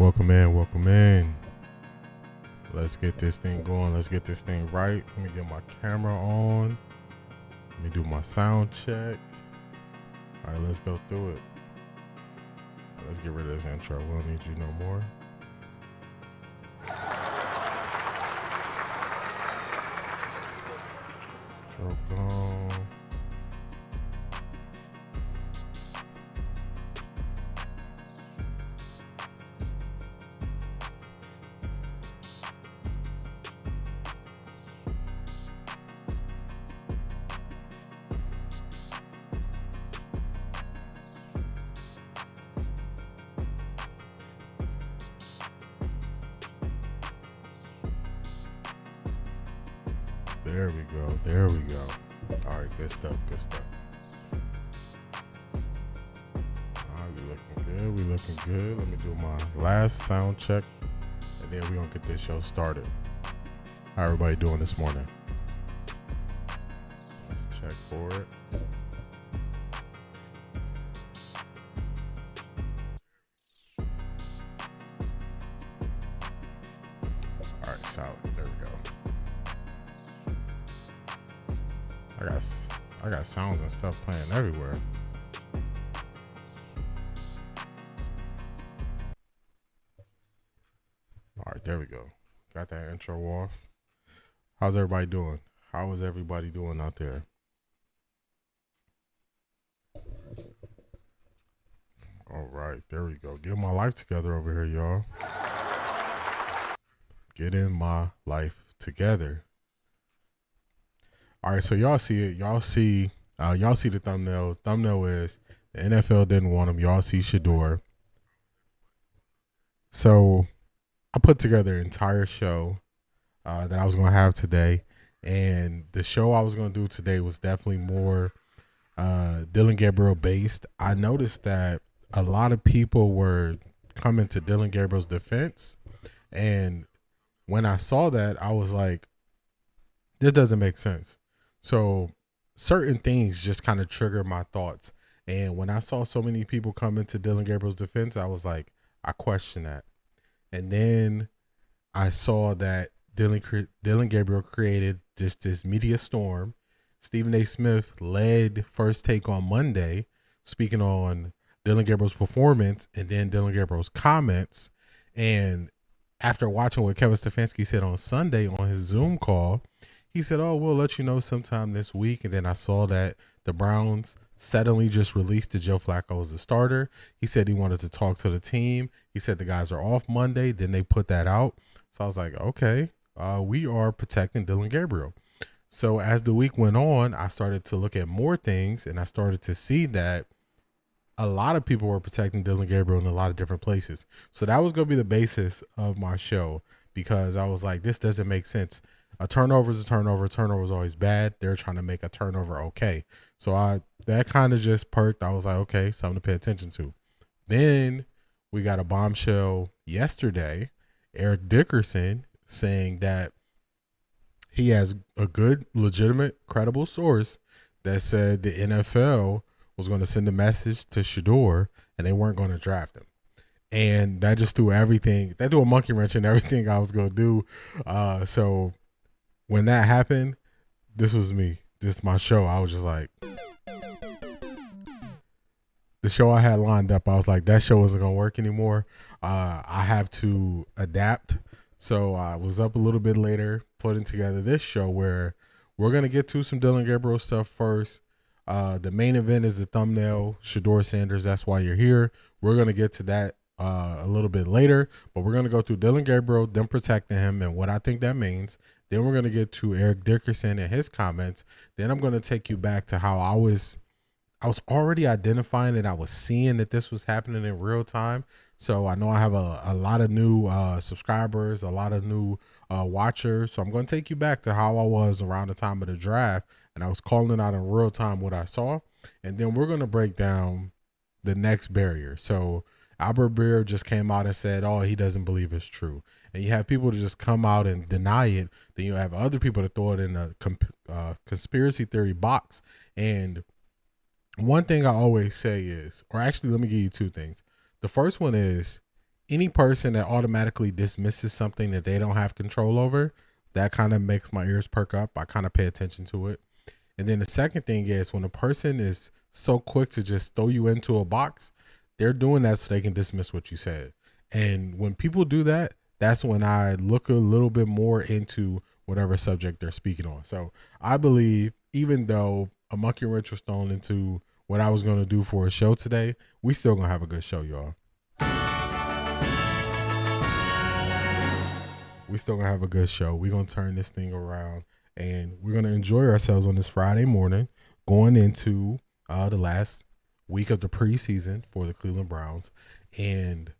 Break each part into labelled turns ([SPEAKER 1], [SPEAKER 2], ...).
[SPEAKER 1] Welcome in, welcome in. Let's get this thing going. Let's get this thing right. Let me get my camera on. Let me do my sound check. All right, let's go through it. Let's get rid of this intro. We don't need you no more. Intro gone. There we go. There we go. All right, good stuff. Good stuff. All right, we looking good. We looking good. Let me do my last sound check, and then we're gonna get this show started. How everybody doing this morning? Let's check for it. All right, solid. There we go. I got sounds and stuff playing everywhere. All right, there we go. Got that intro off. How's everybody doing? How is everybody doing out there? All right, there we go. Get my life together over here, y'all. Getting my life together. All right, so y'all see it. Y'all see the thumbnail. Thumbnail is the NFL didn't want him. Y'all see Shedeur. So I put together an entire show that I was going to have today. And the show I was going to do today was definitely more Dillon Gabriel based. I noticed that a lot of people were coming to Dillon Gabriel's defense. And when I saw that, I was like, this doesn't make sense. So certain things just kind of trigger my thoughts. And when I saw so many people coming to Dillon Gabriel's defense, I was like, I question that. And then I saw that Dillon Gabriel created just this media storm. Stephen A. Smith led First Take on Monday, speaking on Dillon Gabriel's performance and then Dillon Gabriel's comments. And after watching what Kevin Stefanski said on Sunday on his Zoom call, he said, oh, we'll let you know sometime this week. And then I saw that the Browns suddenly just released that Joe Flacco as the starter. He said he wanted to talk to the team. He said the guys are off Monday. Then they put that out. So I was like, okay, we are protecting Dillon Gabriel. So as the week went on, I started to look at more things, and I started to see that a lot of people were protecting Dillon Gabriel in a lot of different places. So that was going to be the basis of my show, because I was like, this doesn't make sense. A turnover is a turnover. Turnover is always bad. They're trying to make a turnover okay. So that kind of just perked. I was like, okay, something to pay attention to. Then we got a bombshell yesterday. Eric Dickerson saying that he has a good, legitimate, credible source that said the NFL was going to send a message to Shedeur and they weren't going to draft him. And that just threw everything. That threw a monkey wrench in everything I was going to do. So when that happened, this was me. This is my show. I was just like, the show I had lined up, I was like, that show wasn't going to work anymore. I have to adapt. So I was up a little bit later putting together this show where we're going to get to some Dillon Gabriel stuff first. The main event is the thumbnail, Shedeur Sanders. That's why you're here. We're going to get to that a little bit later, but we're going to go through Dillon Gabriel, them protecting him and what I think that means. Then we're going to get to Eric Dickerson and his comments. Then I'm going to take you back to how I was already identifying that I was seeing that this was happening in real time. So I know I have a lot of new subscribers, a lot of new watchers. So I'm going to take you back to how I was around the time of the draft. And I was calling it out in real time what I saw. And then we're going to break down the next barrier. So Albert Breer just came out and said, oh, he doesn't believe it's true. And you have people to just come out and deny it. Then you have other people to throw it in a conspiracy theory box. And one thing I always say is, or actually, let me give you two things. The first one is, any person that automatically dismisses something that they don't have control over, that kind of makes my ears perk up. I kind of pay attention to it. And then the second thing is when a person is so quick to just throw you into a box, they're doing that so they can dismiss what you said. And when people do that, that's when I look a little bit more into whatever subject they're speaking on. So I believe even though a monkey wrench was thrown into what I was going to do for a show today, we still going to have a good show, y'all. We still going to have a good show. We're going to turn this thing around and we're going to enjoy ourselves on this Friday morning going into the last week of the preseason for the Cleveland Browns and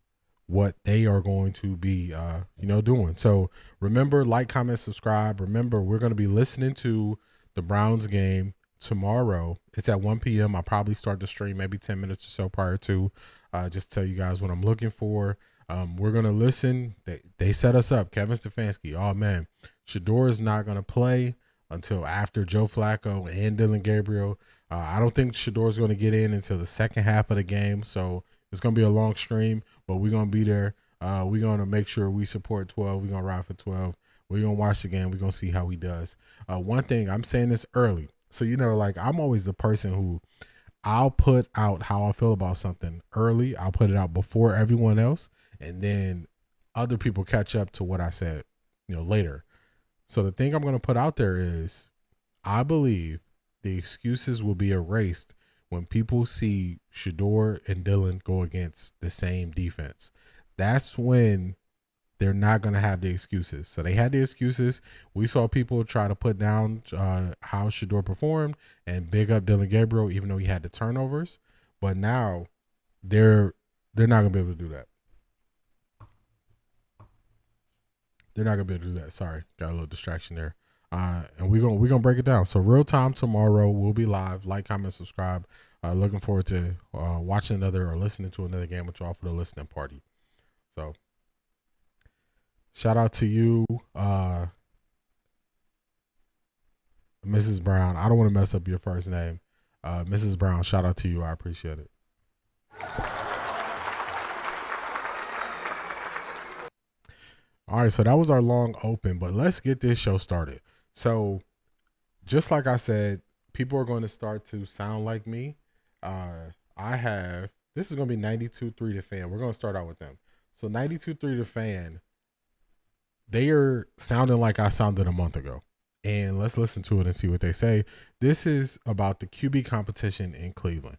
[SPEAKER 1] what they are going to be, doing. So remember, like, comment, subscribe. Remember, we're going to be listening to the Browns game tomorrow. It's at 1 p.m. I'll probably start the stream maybe 10 minutes or so prior to just tell you guys what I'm looking for. We're going to listen. They set us up. Kevin Stefanski. Oh, man. Shedeur is not going to play until after Joe Flacco and Dillon Gabriel. I don't think Shedeur is going to get in until the second half of the game. So it's going to be a long stream, but we're going to be there. We're going to make sure we support 12. We're going to ride for 12. We're going to watch the game. We're going to see how he does. One thing, I'm saying this early. So, I'm always the person who I'll put out how I feel about something early. I'll put it out before everyone else. And then other people catch up to what I said, later. So the thing I'm going to put out there is I believe the excuses will be erased when people see Shedeur and Dillon go against the same defense. That's when they're not going to have the excuses. So they had the excuses. We saw people try to put down how Shedeur performed and big up Dillon Gabriel, even though he had the turnovers. But now they're not going to be able to do that. They're not going to be able to do that. Sorry, got a little distraction there. And we're gonna break it down. So real time tomorrow, we'll be live. Like, comment, subscribe. Looking forward to watching another or listening to another game with y'all for the listening party. So shout out to you, Mrs. Brown. I don't want to mess up your first name. Mrs. Brown, shout out to you. I appreciate it. All right, so that was our long open, but let's get this show started. So just like I said, people are going to start to sound like me. This is going to be 92.3 The Fan. We're going to start out with them. So 92.3 The Fan, they are sounding like I sounded a month ago. And let's listen to it and see what they say. This is about the QB competition in Cleveland.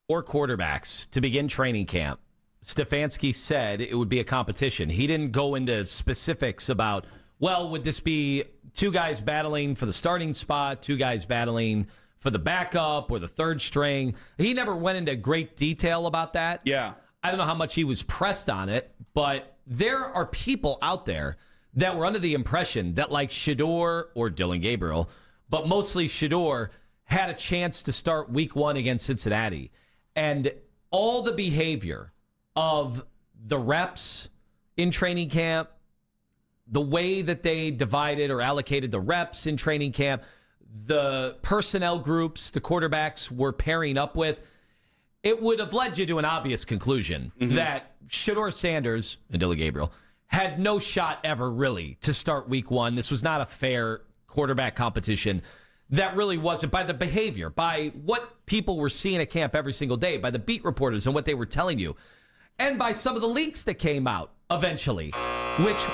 [SPEAKER 2] 4 quarterbacks to begin training camp. Stefanski said it would be a competition. He didn't go into specifics about, well, would this be 2 guys battling for the starting spot, 2 guys battling for the backup or the third string. He never went into great detail about that.
[SPEAKER 3] Yeah.
[SPEAKER 2] I don't know how much he was pressed on it, but there are people out there that were under the impression that, like Shedeur or Dillon Gabriel, but mostly Shedeur, had a chance to start week 1 against Cincinnati. And all the behavior of the reps in training camp, the way that they divided or allocated the reps in training camp, the personnel groups the quarterbacks were pairing up with, it would have led you to an obvious conclusion that Shedeur Sanders and Dillon Gabriel had no shot ever really to start week 1. This was not a fair quarterback competition. That really wasn't, by the behavior, by what people were seeing at camp every single day, by the beat reporters and what they were telling you, and by some of the leaks that came out eventually, which...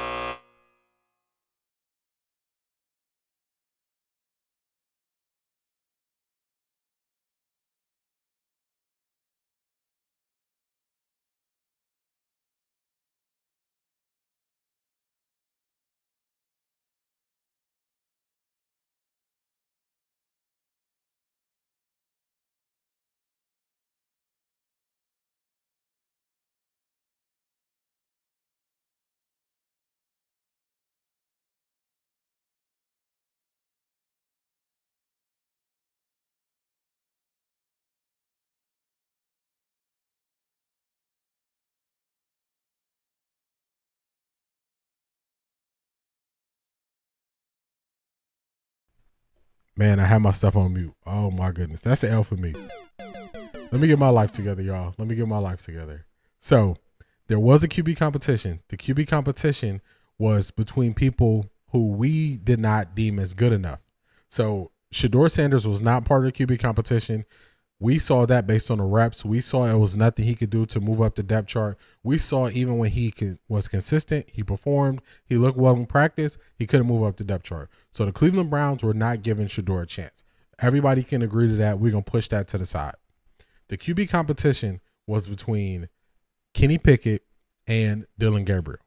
[SPEAKER 1] Man, I have my stuff on mute. Oh, my goodness. That's an L for me. Let me get my life together, y'all. Let me get my life together. So there was a QB competition. The QB competition was between people who we did not deem as good enough. So Shedeur Sanders was not part of the QB competition. We saw that based on the reps. We saw it was nothing he could do to move up the depth chart. We saw even when he was consistent, he performed, he looked well in practice, he couldn't move up the depth chart. So the Cleveland Browns were not giving Shedeur a chance. Everybody can agree to that. We're going to push that to the side. The QB competition was between Kenny Pickett and Dillon Gabriel.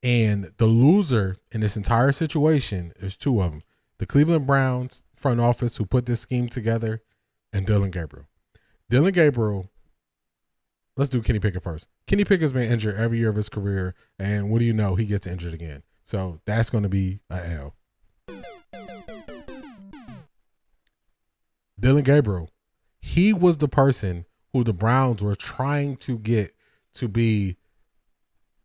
[SPEAKER 1] And the loser in this entire situation is two of them. The Cleveland Browns front office who put this scheme together, and Dillon Gabriel. Dillon Gabriel, let's do Kenny Pickett first. Kenny Pickett's been injured every year of his career, and what do you know? He gets injured again. So that's going to be an L. Dillon Gabriel, he was the person who the Browns were trying to get to be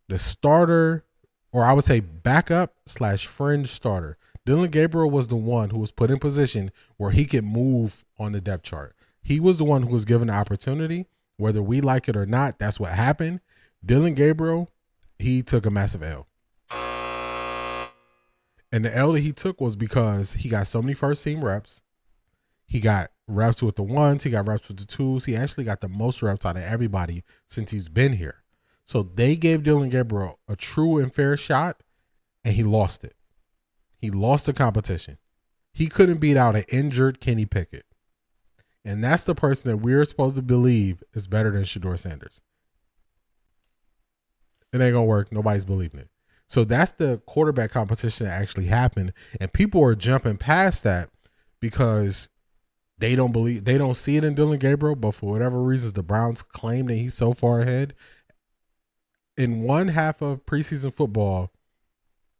[SPEAKER 1] the starter, or I would say backup / fringe starter. Dillon Gabriel was the one who was put in position where he could move on the depth chart. He was the one who was given the opportunity. Whether we like it or not, that's what happened. Dillon Gabriel, he took a massive L. And the L that he took was because he got so many first team reps. He got reps with the ones. He got reps with the twos. He actually got the most reps out of everybody since he's been here. So they gave Dillon Gabriel a true and fair shot, and he lost it. He lost the competition. He couldn't beat out an injured Kenny Pickett. And that's the person that we're supposed to believe is better than Shedeur Sanders. It ain't going to work. Nobody's believing it. So that's the quarterback competition that actually happened. And people are jumping past that because they don't see it in Dillon Gabriel, but for whatever reasons, the Browns claim that he's so far ahead. In one half of preseason football,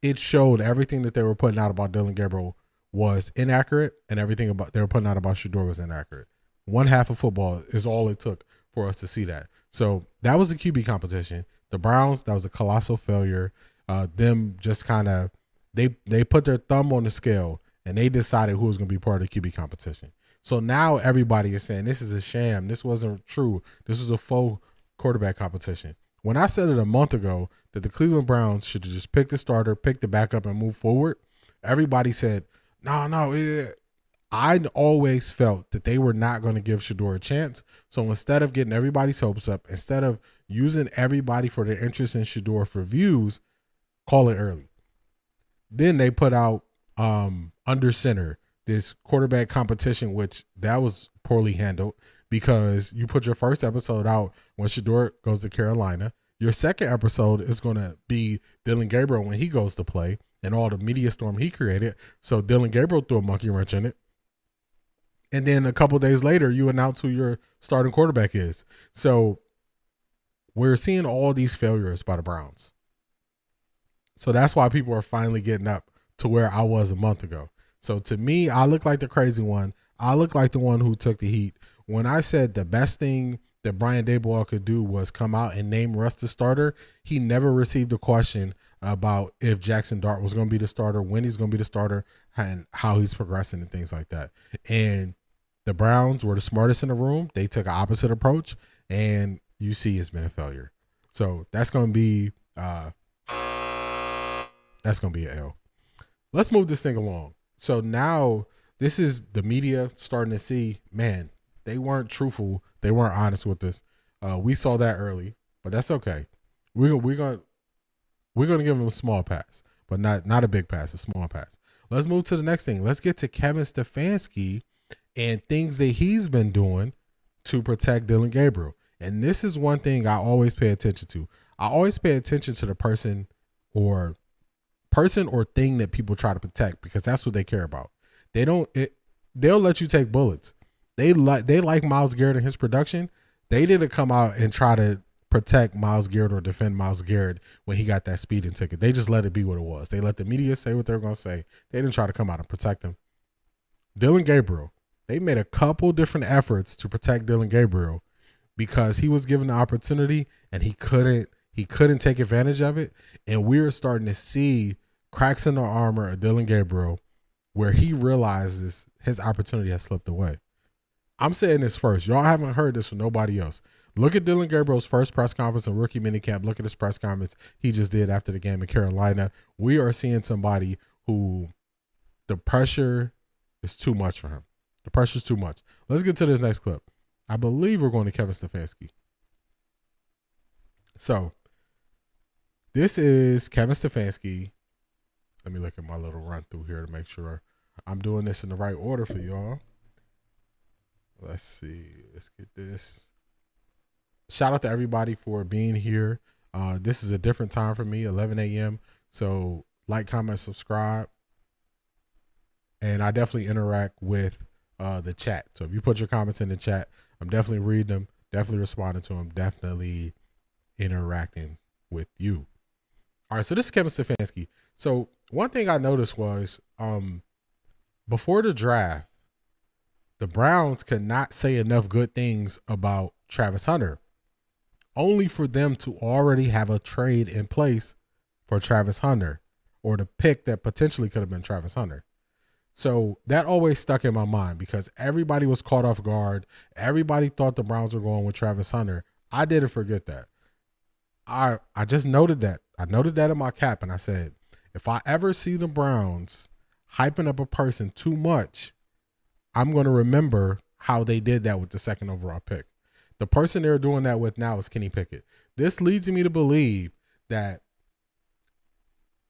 [SPEAKER 1] it showed everything that they were putting out about Dillon Gabriel was inaccurate, and everything about they were putting out about Shedeur was inaccurate. One half of football is all it took for us to see that. So that was the QB competition. The Browns, that was a colossal failure. Them just kind of they put their thumb on the scale and they decided who was going to be part of the QB competition. So now everybody is saying this is a sham. This wasn't true. This was a faux quarterback competition. When I said it a month ago that the Cleveland Browns should just pick the starter, pick the backup, and move forward, everybody said, no. I always felt that they were not going to give Shedeur a chance. So instead of getting everybody's hopes up, instead of using everybody for their interest in Shedeur for views, call it early. Then they put out Under Center, this quarterback competition, which that was poorly handled. Because you put your first episode out when Shedeur goes to Carolina. Your second episode is going to be Dillon Gabriel when he goes to play and all the media storm he created. So Dillon Gabriel threw a monkey wrench in it. And then a couple days later, you announce who your starting quarterback is. So we're seeing all these failures by the Browns. So that's why people are finally getting up to where I was a month ago. So to me, I look like the crazy one. I look like the one who took the heat. When I said the best thing that Brian Daboll could do was come out and name Russ the starter, he never received a question about if Jackson Dart was going to be the starter, when he's going to be the starter, and how he's progressing and things like that. And the Browns were the smartest in the room. They took an opposite approach, and you see it's been a failure. So that's going to be an L. Let's move this thing along. So now this is the media starting to see, man, they weren't truthful. They weren't honest with us. We saw that early, but that's okay. We're gonna give them a small pass, but not a big pass, a small pass. Let's move to the next thing. Let's get to Kevin Stefanski and things that he's been doing to protect Dillon Gabriel. And this is one thing I always pay attention to. I always pay attention to the person or thing that people try to protect because that's what they care about. They'll let you take bullets. They like Myles Garrett and his production. They didn't come out and try to protect Myles Garrett or defend Myles Garrett when he got that speeding ticket. They just let it be what it was. They let the media say what they're going to say. They didn't try to come out and protect him. Dillon Gabriel, they made a couple different efforts to protect Dillon Gabriel because he was given the opportunity and he couldn't take advantage of it. And we're starting to see cracks in the armor of Dillon Gabriel where he realizes his opportunity has slipped away. I'm saying this first. Y'all haven't heard this from nobody else. Look at Dillon Gabriel's first press conference in rookie minicamp. Look at his press conference he just did after the game in Carolina. We are seeing somebody who the pressure is too much for him. The pressure is too much. Let's get to this next clip. I believe we're going to Kevin Stefanski. So this is Kevin Stefanski. Let me look at my little run through here to make sure I'm doing this in the right order for y'all. Let's see. Let's get this. Shout out to everybody for being here. This is a different time for me, 11 a.m. So like, comment, subscribe. And I definitely interact with the chat. So if you put your comments in the chat, I'm definitely reading them, definitely responding to them, definitely interacting with you. All right, so this is Kevin Stefanski. So one thing I noticed was before the draft, the Browns could not say enough good things about Travis Hunter, only for them to already have a trade in place for Travis Hunter, or the pick that potentially could have been Travis Hunter. So that always stuck in my mind because everybody was caught off guard. Everybody thought the Browns were going with Travis Hunter. I didn't forget that. I just noted that. I noted that in my cap, and I said, if I ever see the Browns hyping up a person too much, I'm going to remember how they did that with the second overall pick. The person they're doing that with now is Kenny Pickett. This leads me to believe that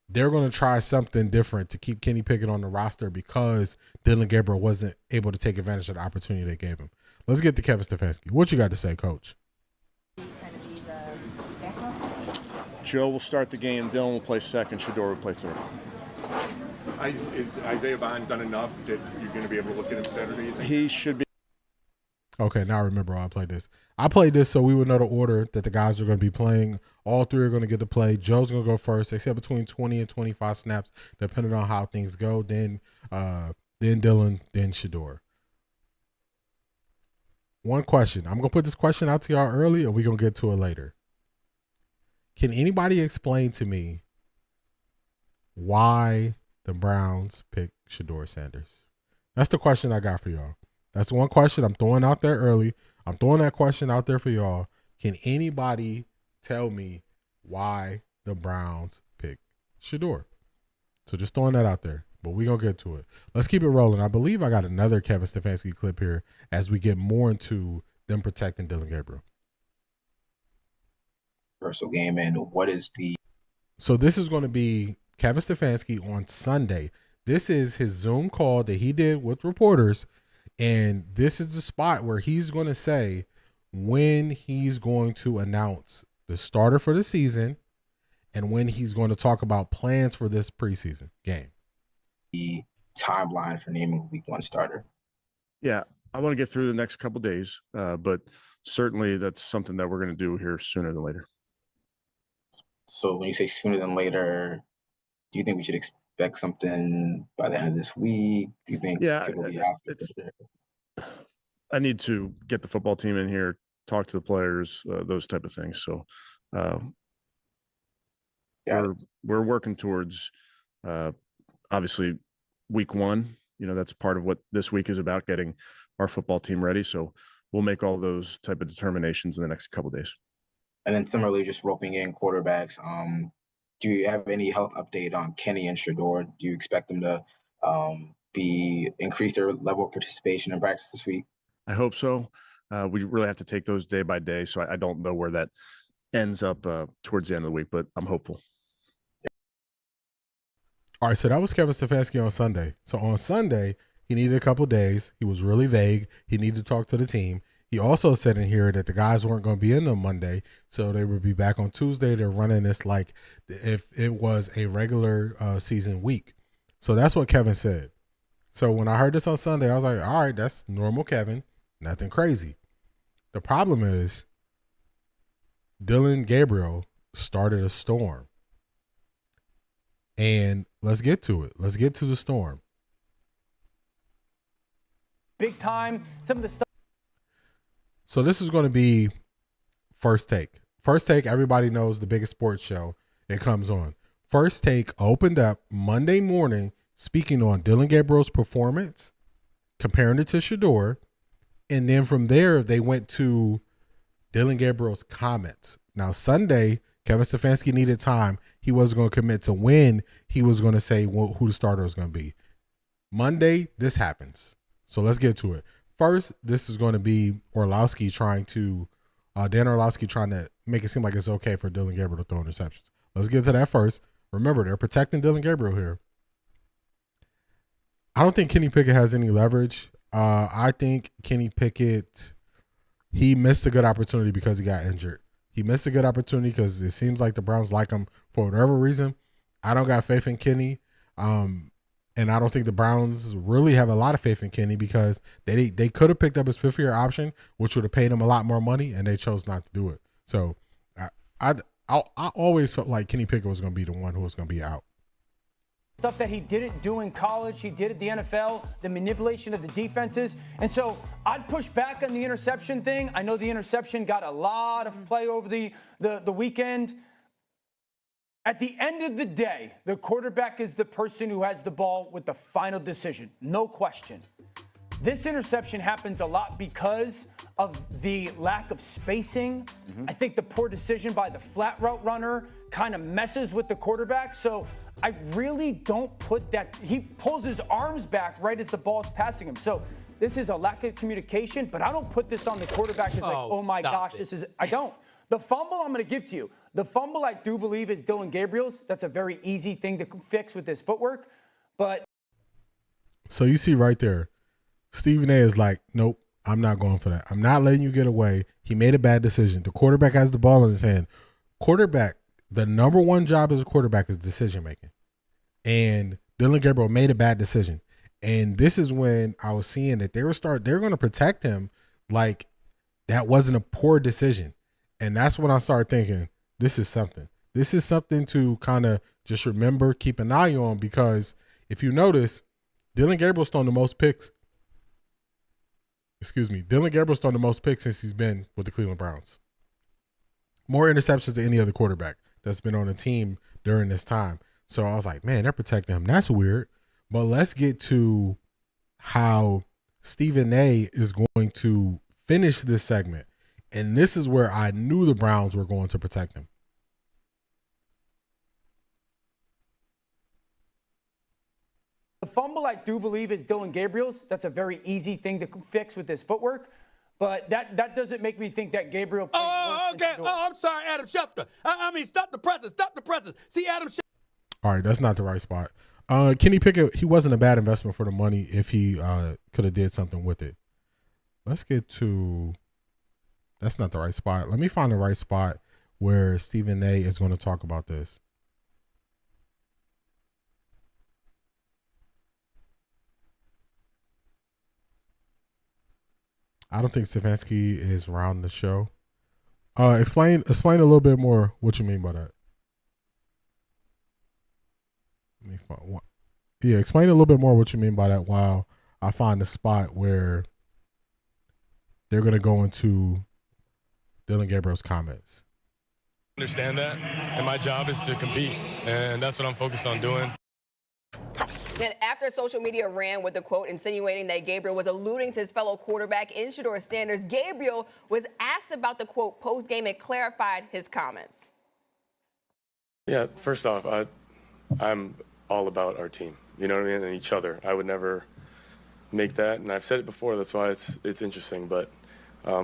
[SPEAKER 1] they're going to try something different to keep Kenny Pickett on the roster because Dillon Gabriel wasn't able to take advantage of the opportunity they gave him. Let's get to Kevin Stefanski. What you got to say, Coach?
[SPEAKER 3] Joe will start the game. Dillon will play second. Shedeur will play third.
[SPEAKER 4] Is Isaiah Bond done enough that you're going to be able to look at him Saturday?
[SPEAKER 3] He should be.
[SPEAKER 1] Okay, now I remember how I played this. I played this so we would know the order that the guys are going to be playing. All three are going to get to play. Joe's going to go first. They said between 20 and 25 snaps, depending on how things go. Then Dillon, then Shedeur. One question. I'm going to put this question out to y'all early, and we're going to get to it later. Can anybody explain to me why the Browns picked Shedeur Sanders? That's the question I got for y'all. That's the one question I'm throwing out there early. I'm throwing that question out there for y'all. Can anybody tell me why the Browns picked Shedeur? So just throwing that out there, but we're going to get to it. Let's keep it rolling. I believe I got another Kevin Stefanski clip here as we get more into them protecting Dillon Gabriel.
[SPEAKER 5] Game, and what is the...
[SPEAKER 1] So this is going to be Kevin Stefanski on Sunday. This is his Zoom call that he did with reporters, and this is the spot where he's going to say when he's going to announce the starter for the season and when he's going to talk about plans for this preseason game.
[SPEAKER 5] The timeline for naming week one starter.
[SPEAKER 3] Yeah, I want to get through the next couple of days, but certainly that's something that we're going to do here sooner than later.
[SPEAKER 5] So when you say sooner than later, do you think we should expect something by the end of this week? Do you think it'll be after?
[SPEAKER 3] I need to get the football team in here, talk to the players, those type of things. So we're working towards obviously week one. You know, that's part of what this week is about, getting our football team ready. So we'll make all those type of determinations in the next couple of days.
[SPEAKER 5] And then similarly, just roping in quarterbacks. Do you have any health update on Kenny and Shedeur? Do you expect them to increase their level of participation in practice this week?
[SPEAKER 3] I hope so. We really have to take those day by day. So I don't know where that ends up towards the end of the week, but I'm hopeful.
[SPEAKER 1] All right, so that was Kevin Stefanski on Sunday. So on Sunday, he needed a couple days. He was really vague. He needed to talk to the team. He also said in here that the guys weren't going to be in on Monday, so they would be back on Tuesday. They're running this like if it was a regular season week. So that's what Kevin said. So when I heard this on Sunday, I was like, all right, that's normal Kevin, nothing crazy. The problem is Dillon Gabriel started a storm. And let's get to it. Let's get to the storm.
[SPEAKER 6] Big time. Some of the stuff.
[SPEAKER 1] So this is going to be First Take. First Take, everybody knows the biggest sports show that comes on. First Take opened up Monday morning speaking on Dillon Gabriel's performance, comparing it to Shedeur. And then from there, they went to Dillon Gabriel's comments. Now, Sunday, Kevin Stefanski needed time. He wasn't going to commit to when he was going to say who the starter was going to be. Monday, this happens. So let's get to it. First, this is going to be Orlowski Dan Orlowski trying to make it seem like it's okay for Dillon Gabriel to throw interceptions. Let's get to that first. Remember, they're protecting Dillon Gabriel here. I don't think Kenny Pickett has any leverage. I think Kenny Pickett, he missed a good opportunity because he got injured. He missed a good opportunity because it seems like the Browns like him for whatever reason. I don't got faith in Kenny. And I don't think the Browns really have a lot of faith in Kenny because they could have picked up his fifth-year option, which would have paid him a lot more money, and they chose not to do it. So I always felt like Kenny Pickett was going to be the one who was going to be out.
[SPEAKER 6] Stuff that he didn't do in college, he did at the NFL, the manipulation of the defenses. And so I'd push back on the interception thing. I know the interception got a lot of play over the weekend. At the end of the day, the quarterback is the person who has the ball with the final decision. No question. This interception happens a lot because of the lack of spacing. I think the poor decision by the flat route runner kind of messes with the quarterback. So I really don't put that. He pulls his arms back right as the ball's passing him. So this is a lack of communication, but I don't put this on the quarterback as like, oh my gosh, I don't. The fumble I'm going to give to you. The fumble I do believe is Dillon Gabriel's. That's a very easy thing to fix with his footwork. But
[SPEAKER 1] so you see right there, Stephen A is like, nope, I'm not going for that. I'm not letting you get away. He made a bad decision. The quarterback has the ball in his hand. Quarterback, the number one job as a quarterback is decision making. And Dillon Gabriel made a bad decision. And this is when I was seeing that they were going to protect him like that wasn't a poor decision. And that's when I started thinking, this is something. This is something to kind of just remember, keep an eye on, because if you notice, Dillon Gabriel's thrown the most picks. Dillon Gabriel's thrown the most picks since he's been with the Cleveland Browns. More interceptions than any other quarterback that's been on the team during this time. So I was like, man, they're protecting him. That's weird. But let's get to how Stephen A is going to finish this segment. And this is where I knew the Browns were going to protect him.
[SPEAKER 6] the fumble I do believe is Dillon Gabriel's. That's a very easy thing to fix with his footwork. But that doesn't make me think that Gabriel plays worse than Shedeur.
[SPEAKER 7] I'm sorry, Adam Schefter. I mean, stop the presses. Stop the presses. See, Adam Schefter.
[SPEAKER 1] All right, that's not the right spot. Kenny Pickett, he wasn't a bad investment for the money if he could have did something with it. Let's get to – that's not the right spot. Let me find the right spot where Stephen A. is going to talk about this. I don't think Stefanski is around the show. Explain a little bit more what you mean by that. Let me find one. Yeah, explain a little bit more what you mean by that while I find the spot where they're going to go into Dillon Gabriel's comments.
[SPEAKER 8] Understand that, and my job is to compete, and that's what I'm focused on doing.
[SPEAKER 9] And after social media ran with the quote insinuating that Gabriel was alluding to his fellow quarterback in Shedeur Sanders, Gabriel was asked about the quote post-game and clarified his comments.
[SPEAKER 8] Yeah, first off, I'm all about our team, you know what I mean, and each other. I would never make that, and I've said it before, that's why it's interesting. But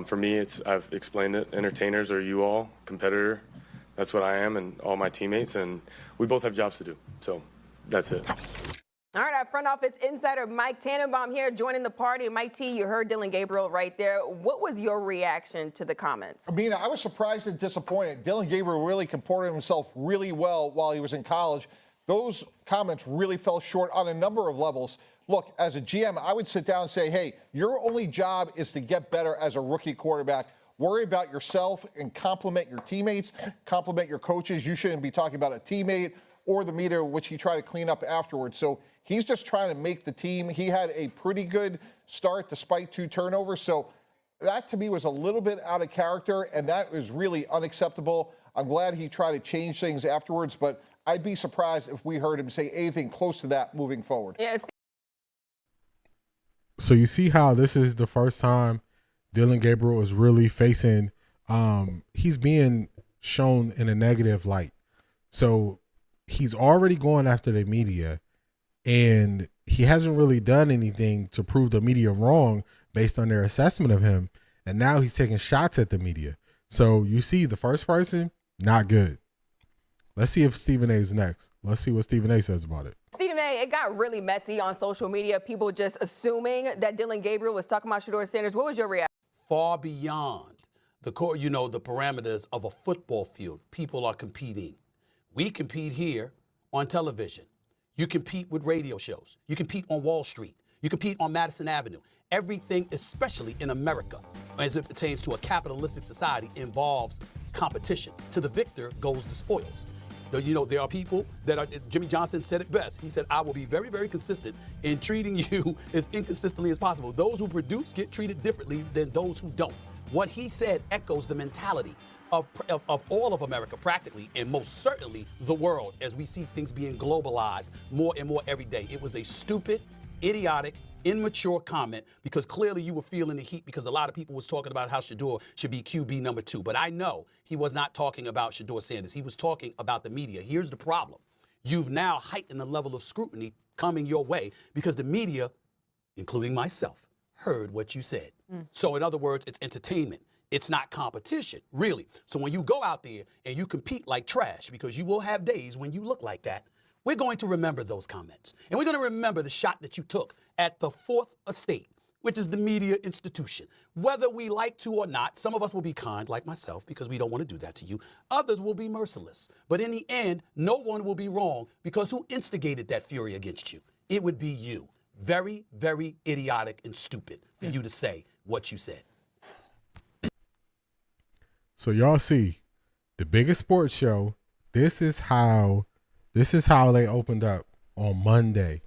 [SPEAKER 8] for me, I've explained it. Entertainers are you all, competitor. That's what I am and all my teammates, and we both have jobs to do. So that's it.
[SPEAKER 9] All right, our front office insider Mike Tannenbaum here joining the party. Mike T, you heard Dillon Gabriel right there. What was your reaction to the comments?
[SPEAKER 10] Amina, I was surprised and disappointed. Dillon Gabriel really comported himself really well while he was in college. Those comments really fell short on a number of levels. Look, as a GM, I would sit down and say, hey, your only job is to get better as a rookie quarterback. Worry about yourself and compliment your teammates, compliment your coaches. You shouldn't be talking about a teammate or the media, which he tried to clean up afterwards. So he's just trying to make the team. He had a pretty good start despite 2 turnovers. So that to me was a little bit out of character, and that was really unacceptable. I'm glad he tried to change things afterwards, but I'd be surprised if we heard him say anything close to that moving forward.
[SPEAKER 9] Yes.
[SPEAKER 1] So you see how this is the first time Dillon Gabriel is really facing he's being shown in a negative light. So he's already going after the media, and he hasn't really done anything to prove the media wrong based on their assessment of him. And now he's taking shots at the media. So you see the first person, not good. Let's see if Stephen A is next. Let's see what Stephen A says about it.
[SPEAKER 9] Stephen A, it got really messy on social media. People just assuming that Dillon Gabriel was talking about Shedeur Sanders. What was your reaction?
[SPEAKER 7] Far beyond the the parameters of a football field. People are competing. We compete here on television. You compete with radio shows. You compete on Wall Street. You compete on Madison Avenue. Everything, especially in America, as it pertains to a capitalistic society, involves competition. To the victor goes the spoils. There are people that are, Jimmy Johnson said it best. He said, I will be very, very consistent in treating you as inconsistently as possible. Those who produce get treated differently than those who don't. What he said echoes the mentality of all of America practically, and most certainly the world, as we see things being globalized more and more every day. It was a stupid, idiotic, immature comment, because clearly you were feeling the heat because a lot of people was talking about how Shedeur should be QB number 2. But I know he was not talking about Shedeur Sanders. He was talking about the media. Here's the problem. You've now heightened the level of scrutiny coming your way because the media, including myself, heard what you said. So in other words, it's entertainment. It's not competition, really. So when you go out there and you compete like trash, because you will have days when you look like that, we're going to remember those comments. And we're going to remember the shot that you took at the Fourth Estate, which is the media institution. Whether we like to or not, some of us will be kind, like myself, because we don't want to do that to you. Others will be merciless. But in the end, no one will be wrong, because who instigated that fury against you? It would be you. Very, very idiotic and stupid for you to say what you said.
[SPEAKER 1] So y'all see, the biggest sports show, this is how they opened up on Monday.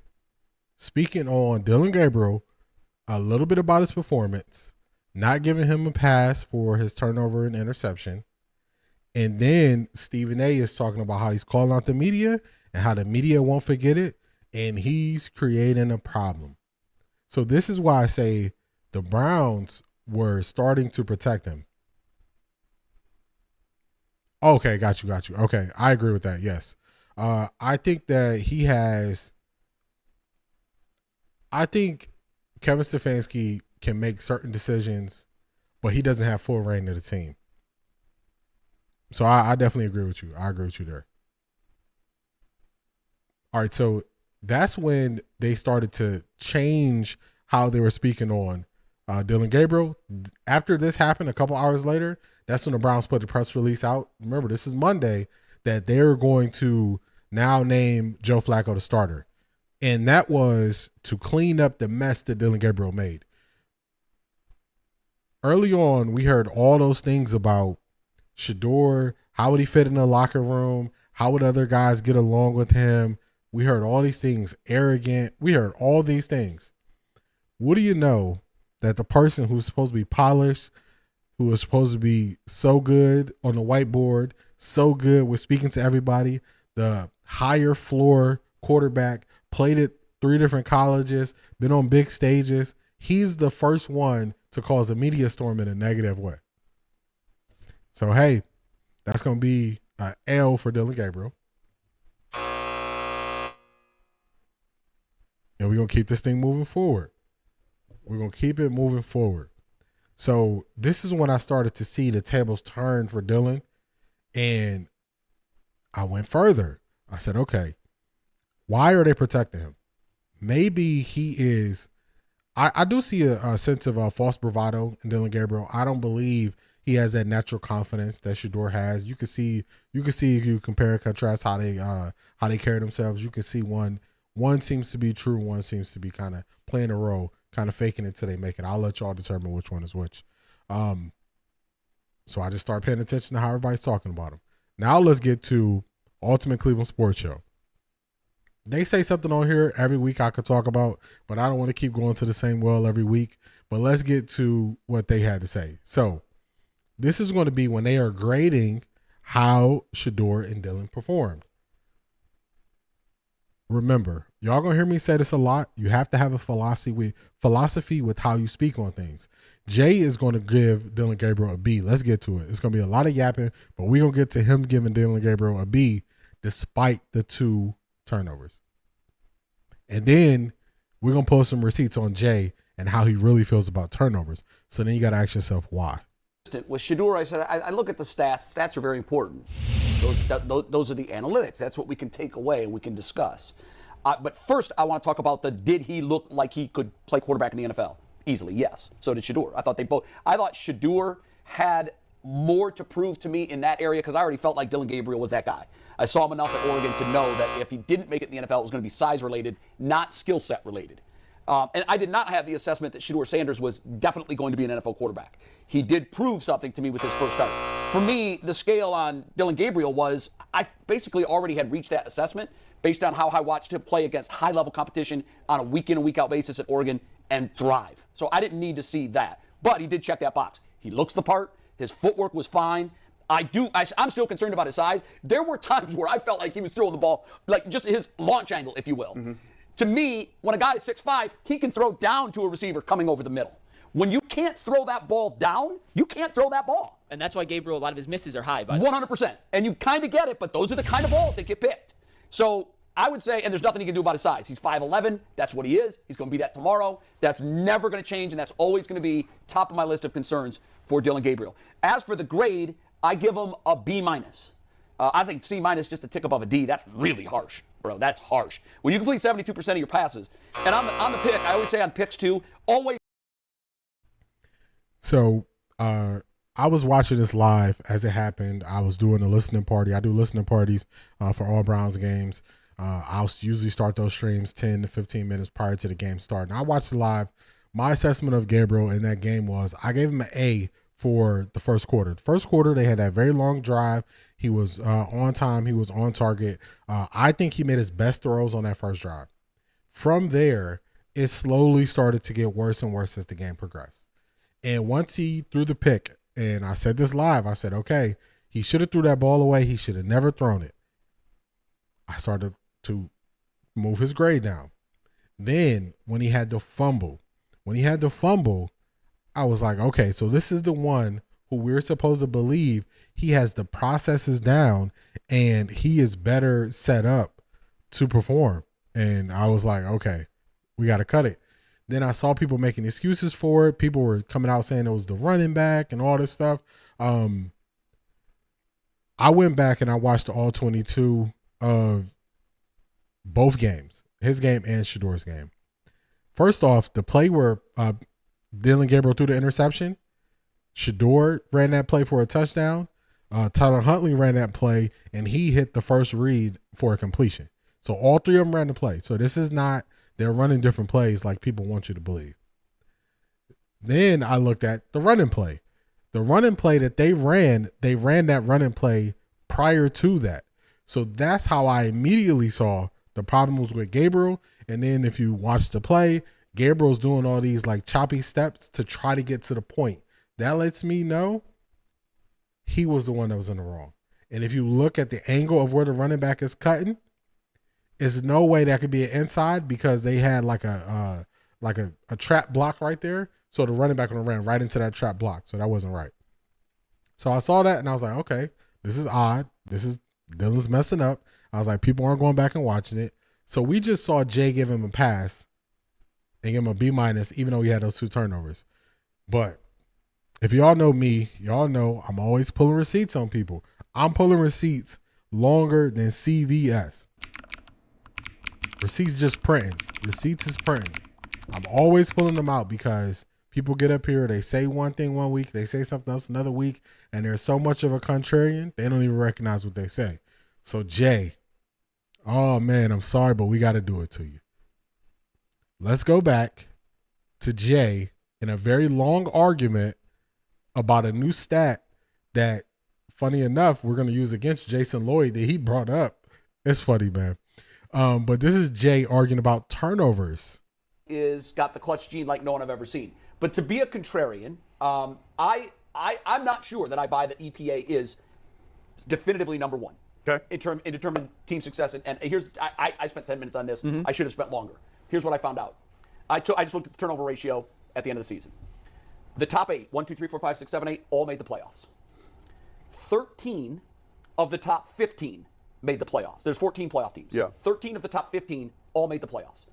[SPEAKER 1] Speaking on Dillon Gabriel, a little bit about his performance, not giving him a pass for his turnover and interception. And then Stephen A is talking about how he's calling out the media and how the media won't forget it. And he's creating a problem. So this is why I say the Browns were starting to protect him. Okay, got you. Okay, I agree with that, yes. I think that I think Kevin Stefanski can make certain decisions, but he doesn't have full reign of the team. So I definitely agree with you. I agree with you there. All right, so that's when they started to change how they were speaking on Dillon Gabriel. After this happened a couple hours later, that's when the Browns put the press release out. Remember, this is Monday, that they're going to now name Joe Flacco the starter. And that was to clean up the mess that Dillon Gabriel made. Early on, we heard all those things about Shedeur. How would he fit in the locker room? How would other guys get along with him? We heard all these things, arrogant. We heard all these things. What do you know that the person who's supposed to be polished, who is supposed to be so good on the whiteboard, so good with speaking to everybody, the higher floor quarterback, played at 3 different colleges, been on big stages, he's the first one to cause a media storm in a negative way. So, hey, that's going to be an L for Dillon Gabriel. And we're going to keep this thing moving forward. We're going to keep it moving forward. So this is when I started to see the tables turn for Dillon. And I went further. I said, okay, why are they protecting him? Maybe he is. I do see a sense of false bravado in Dillon Gabriel. I don't believe he has that natural confidence that Shedeur has. You can see if you compare and contrast how they carry themselves. You can see one seems to be true, one seems to be kind of playing a role, kind of faking it till they make it. I'll let y'all determine which one is which. So I just start paying attention to how everybody's talking about him. Now let's get to Ultimate Cleveland Sports Show. They say something on here every week I could talk about, but I don't want to keep going to the same well every week. But let's get to what they had to say. So this is going to be when they are grading how Shedeur and Dillon performed. remember, y'all gonna hear me say this a lot. You have to have a philosophy with how you speak on things. Jay is going to give Dillon Gabriel a B. Let's get to it. It's going to be a lot of yapping, but we're going to get to him giving Dillon Gabriel a B despite the 2 turnovers. And then we're going to post some receipts on Jay and how he really feels about turnovers. So then you got to ask yourself why.
[SPEAKER 11] With Shedeur, I said, I look at the stats. Stats are very important. Those are the analytics. That's what we can take away and we can discuss. But first, I want to talk about did he look like he could play quarterback in the NFL? Easily, yes. So did Shedeur. I thought Shedeur had more to prove to me in that area because I already felt like Dillon Gabriel was that guy. I saw him enough at Oregon to know that if he didn't make it in the NFL, it was going to be size related, not skill set related. And I did not have the assessment that Shedeur Sanders was definitely going to be an NFL quarterback. He did prove something to me with his first start. For me, the scale on Dillon Gabriel was I basically already had reached that assessment based on how I watched him play against high-level competition on a week-in and week-out basis at Oregon and thrive. So I didn't need to see that. But he did check that box. He looks the part. His footwork was fine. I'm still concerned about his size. There were times where I felt like he was throwing the ball, like just his launch angle, if you will. Mm-hmm. To me, when a guy is 6'5", he can throw down to a receiver coming over the middle. When you can't throw that ball down, you can't throw that ball.
[SPEAKER 12] And that's why Gabriel, a lot of his misses are high.
[SPEAKER 11] 100%. And you kind of get it, but those are the kind of balls that get picked. So I would say, and there's nothing he can do about his size. He's 5'11". That's what he is. He's going to be that tomorrow. That's never going to change, and that's always going to be top of my list of concerns for Dillon Gabriel. As for the grade, I give him a B-. I think C- just a tick above a D. That's really harsh, bro. That's harsh. When you complete 72% of your passes, and on the pick, I always say on picks too, always.
[SPEAKER 1] So I was watching this live as it happened. I was doing a listening party. I do listening parties for all Browns games. I'll usually start those streams 10 to 15 minutes prior to the game starting. I watched it live. My assessment of Gabriel in that game was I gave him an A for the first quarter. The first quarter, they had that very long drive. He was on time. He was on target. I think he made his best throws on that first drive. From there, it slowly started to get worse and worse as the game progressed. And once he threw the pick, and I said this live, I said, okay, he should have threw that ball away. He should have never thrown it. I started to move his grade down. Then when he had to fumble, I was like, okay, so this is the one who we're supposed to believe he has the processes down and he is better set up to perform. And I was like, okay, we got to cut it. Then I saw people making excuses for it. People were coming out saying it was the running back and all this stuff. I went back and I watched all 22 of both games, his game and Shedeur's game. First off, the play where Dillon Gabriel threw the interception, Shedeur ran that play for a touchdown. Tyler Huntley ran that play, and he hit the first read for a completion. So all three of them ran the play. So this is not they're running different plays like people want you to believe. Then I looked at the running play. The running play that they ran that running play prior to that. So that's how I immediately saw the problem was with Gabriel. And then if you watch the play, Gabriel's doing all these like choppy steps to try to get to the point. That lets me know he was the one that was in the wrong. And if you look at the angle of where the running back is cutting, there's no way that could be an inside because they had like a trap block right there. So the running back would have ran right into that trap block. So that wasn't right. So I saw that and I was like, okay, this is odd. Dillon's messing up. I was like, people aren't going back and watching it. So we just saw Jay give him a pass and give him a B-, even though he had those 2 turnovers. But if y'all know me, y'all know I'm always pulling receipts on people. I'm pulling receipts longer than CVS. Receipts just printing. Receipts is printing. I'm always pulling them out because people get up here, they say one thing one week, they say something else another week, and they're so much of a contrarian, they don't even recognize what they say. So Jay, oh man, I'm sorry, but we got to do it to you. Let's go back to Jay in a very long argument about a new stat that, funny enough, we're going to use against Jason Lloyd that he brought up. It's funny, man. But this is Jay arguing about turnovers.
[SPEAKER 11] Is got the clutch gene like no one I've ever seen. But to be a contrarian, I'm not sure that I buy that EPA is definitively number one. Okay. In determining team success. And here's, I spent 10 minutes on this. I should have spent longer. Here's what I found out. I just looked at the turnover ratio at the end of the season. The top 8, 1, 2, 3, 4, 5, 6, 7, 8, all made the playoffs. 13 of the top 15 made the playoffs. There's 14 playoff teams.
[SPEAKER 7] Yeah.
[SPEAKER 11] 13 of the top 15 all made the playoffs,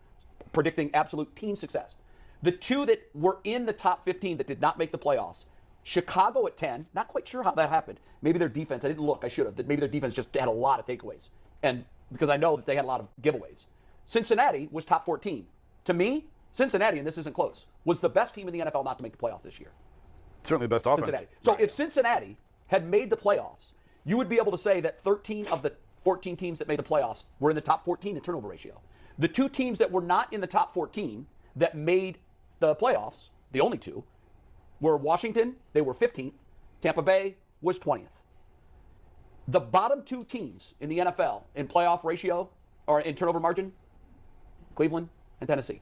[SPEAKER 11] predicting absolute team success. The 2 that were in the top 15 that did not make the playoffs, Chicago at 10, not quite sure how that happened. Maybe their defense, I didn't look, I should have. Maybe their defense just had a lot of takeaways. And because I know that they had a lot of giveaways. Cincinnati was top 14. To me, Cincinnati, and this isn't close, was the best team in the NFL not to make the playoffs this year.
[SPEAKER 7] Certainly the best offense.
[SPEAKER 11] Cincinnati. So if Cincinnati had made the playoffs, you would be able to say that 13 of the 14 teams that made the playoffs were in the top 14 in turnover ratio. The 2 teams that were not in the top 14 that made the playoffs, the only 2, were Washington, they were 15th. Tampa Bay was 20th. The bottom 2 teams in the NFL in playoff ratio, or in turnover margin, Cleveland and Tennessee.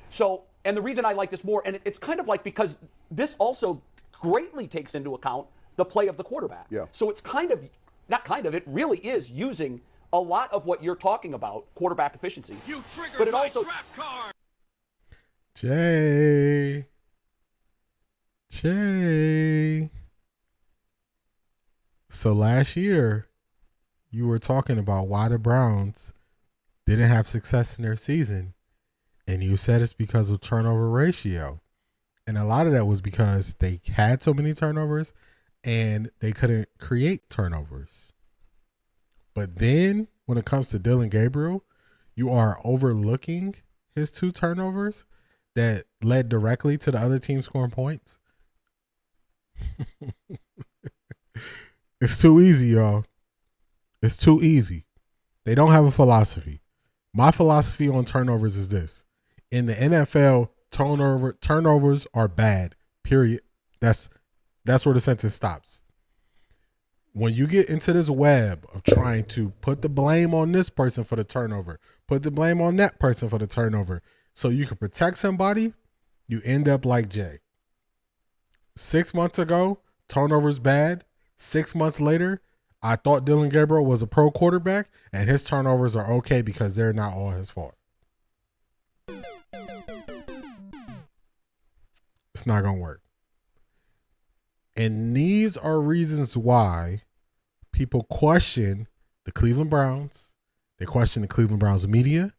[SPEAKER 11] So, and the reason I like this more, and it's kind of like because this also greatly takes into account the play of the quarterback.
[SPEAKER 7] Yeah.
[SPEAKER 11] So it's kind of, not kind of, it really is using a lot of what you're talking about, quarterback efficiency. You triggered but it also, trap card.
[SPEAKER 1] Jay. So last year, you were talking about why the Browns didn't have success in their season, and you said it's because of turnover ratio. And a lot of that was because they had so many turnovers and they couldn't create turnovers. But then when it comes to Dillon Gabriel, you are overlooking his 2 turnovers that led directly to the other team scoring points. It's too easy, y'all. It's too easy. They don't have a philosophy. My philosophy on turnovers is this. In the NFL, turnovers are bad, period. That's where the sentence stops. When you get into this web of trying to put the blame on this person for the turnover, put the blame on that person for the turnover, so you can protect somebody, you end up like Jay. 6 months ago, turnovers bad. 6 months later, I thought Dillon Gabriel was a pro quarterback, and his turnovers are okay because they're not all his fault. It's not going to work. And these are reasons why people question the Cleveland Browns. They question the Cleveland Browns media.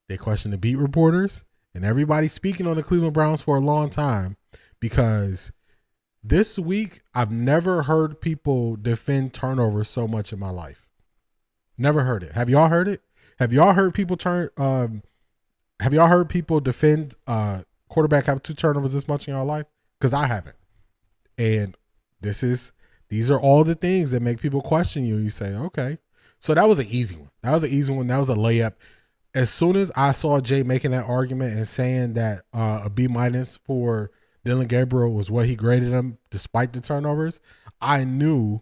[SPEAKER 1] They question the beat reporters and everybody speaking on the Cleveland Browns for a long time, because this week I've never heard people defend turnovers so much in my life. Never heard it. Have y'all heard it? Have y'all heard people defend quarterback have 2 turnovers this much in your life? Because I haven't. And these are all the things that make people question you. You say, okay. So that was an easy one. That was a layup. As soon as I saw Jay making that argument and saying that a B- for Dillon Gabriel was what he graded him despite the turnovers, I knew,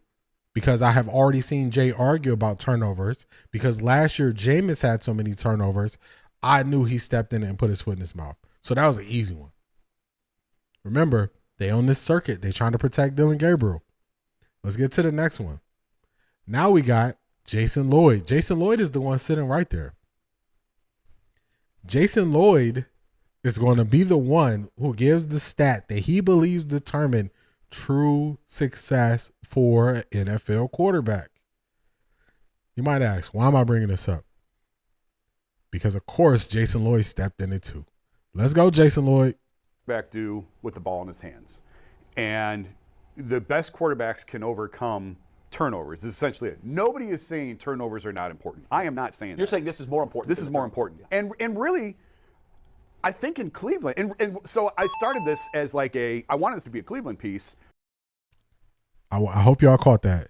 [SPEAKER 1] because I have already seen Jay argue about turnovers, because last year Jameis had so many turnovers, I knew he stepped in and put his foot in his mouth. So that was an easy one. Remember, they own this circuit. They're trying to protect Dillon Gabriel. Let's get to the next one. Now we got Jason Lloyd. Jason Lloyd is the one sitting right there. Jason Lloyd is going to be the one who gives the stat that he believes determine true success for an NFL quarterback. You might ask, why am I bringing this up? Because, of course, Jason Lloyd stepped in it too. Let's go, Jason Lloyd.
[SPEAKER 13] Back do with the ball in his hands. And the best quarterbacks can overcome turnovers. Is essentially it. Nobody is saying turnovers are not important. I am not saying that.
[SPEAKER 11] You're saying this is more important.
[SPEAKER 13] This is more important. And really, I think in Cleveland, and so I started this as like I wanted this to be a Cleveland piece.
[SPEAKER 1] I hope y'all caught that.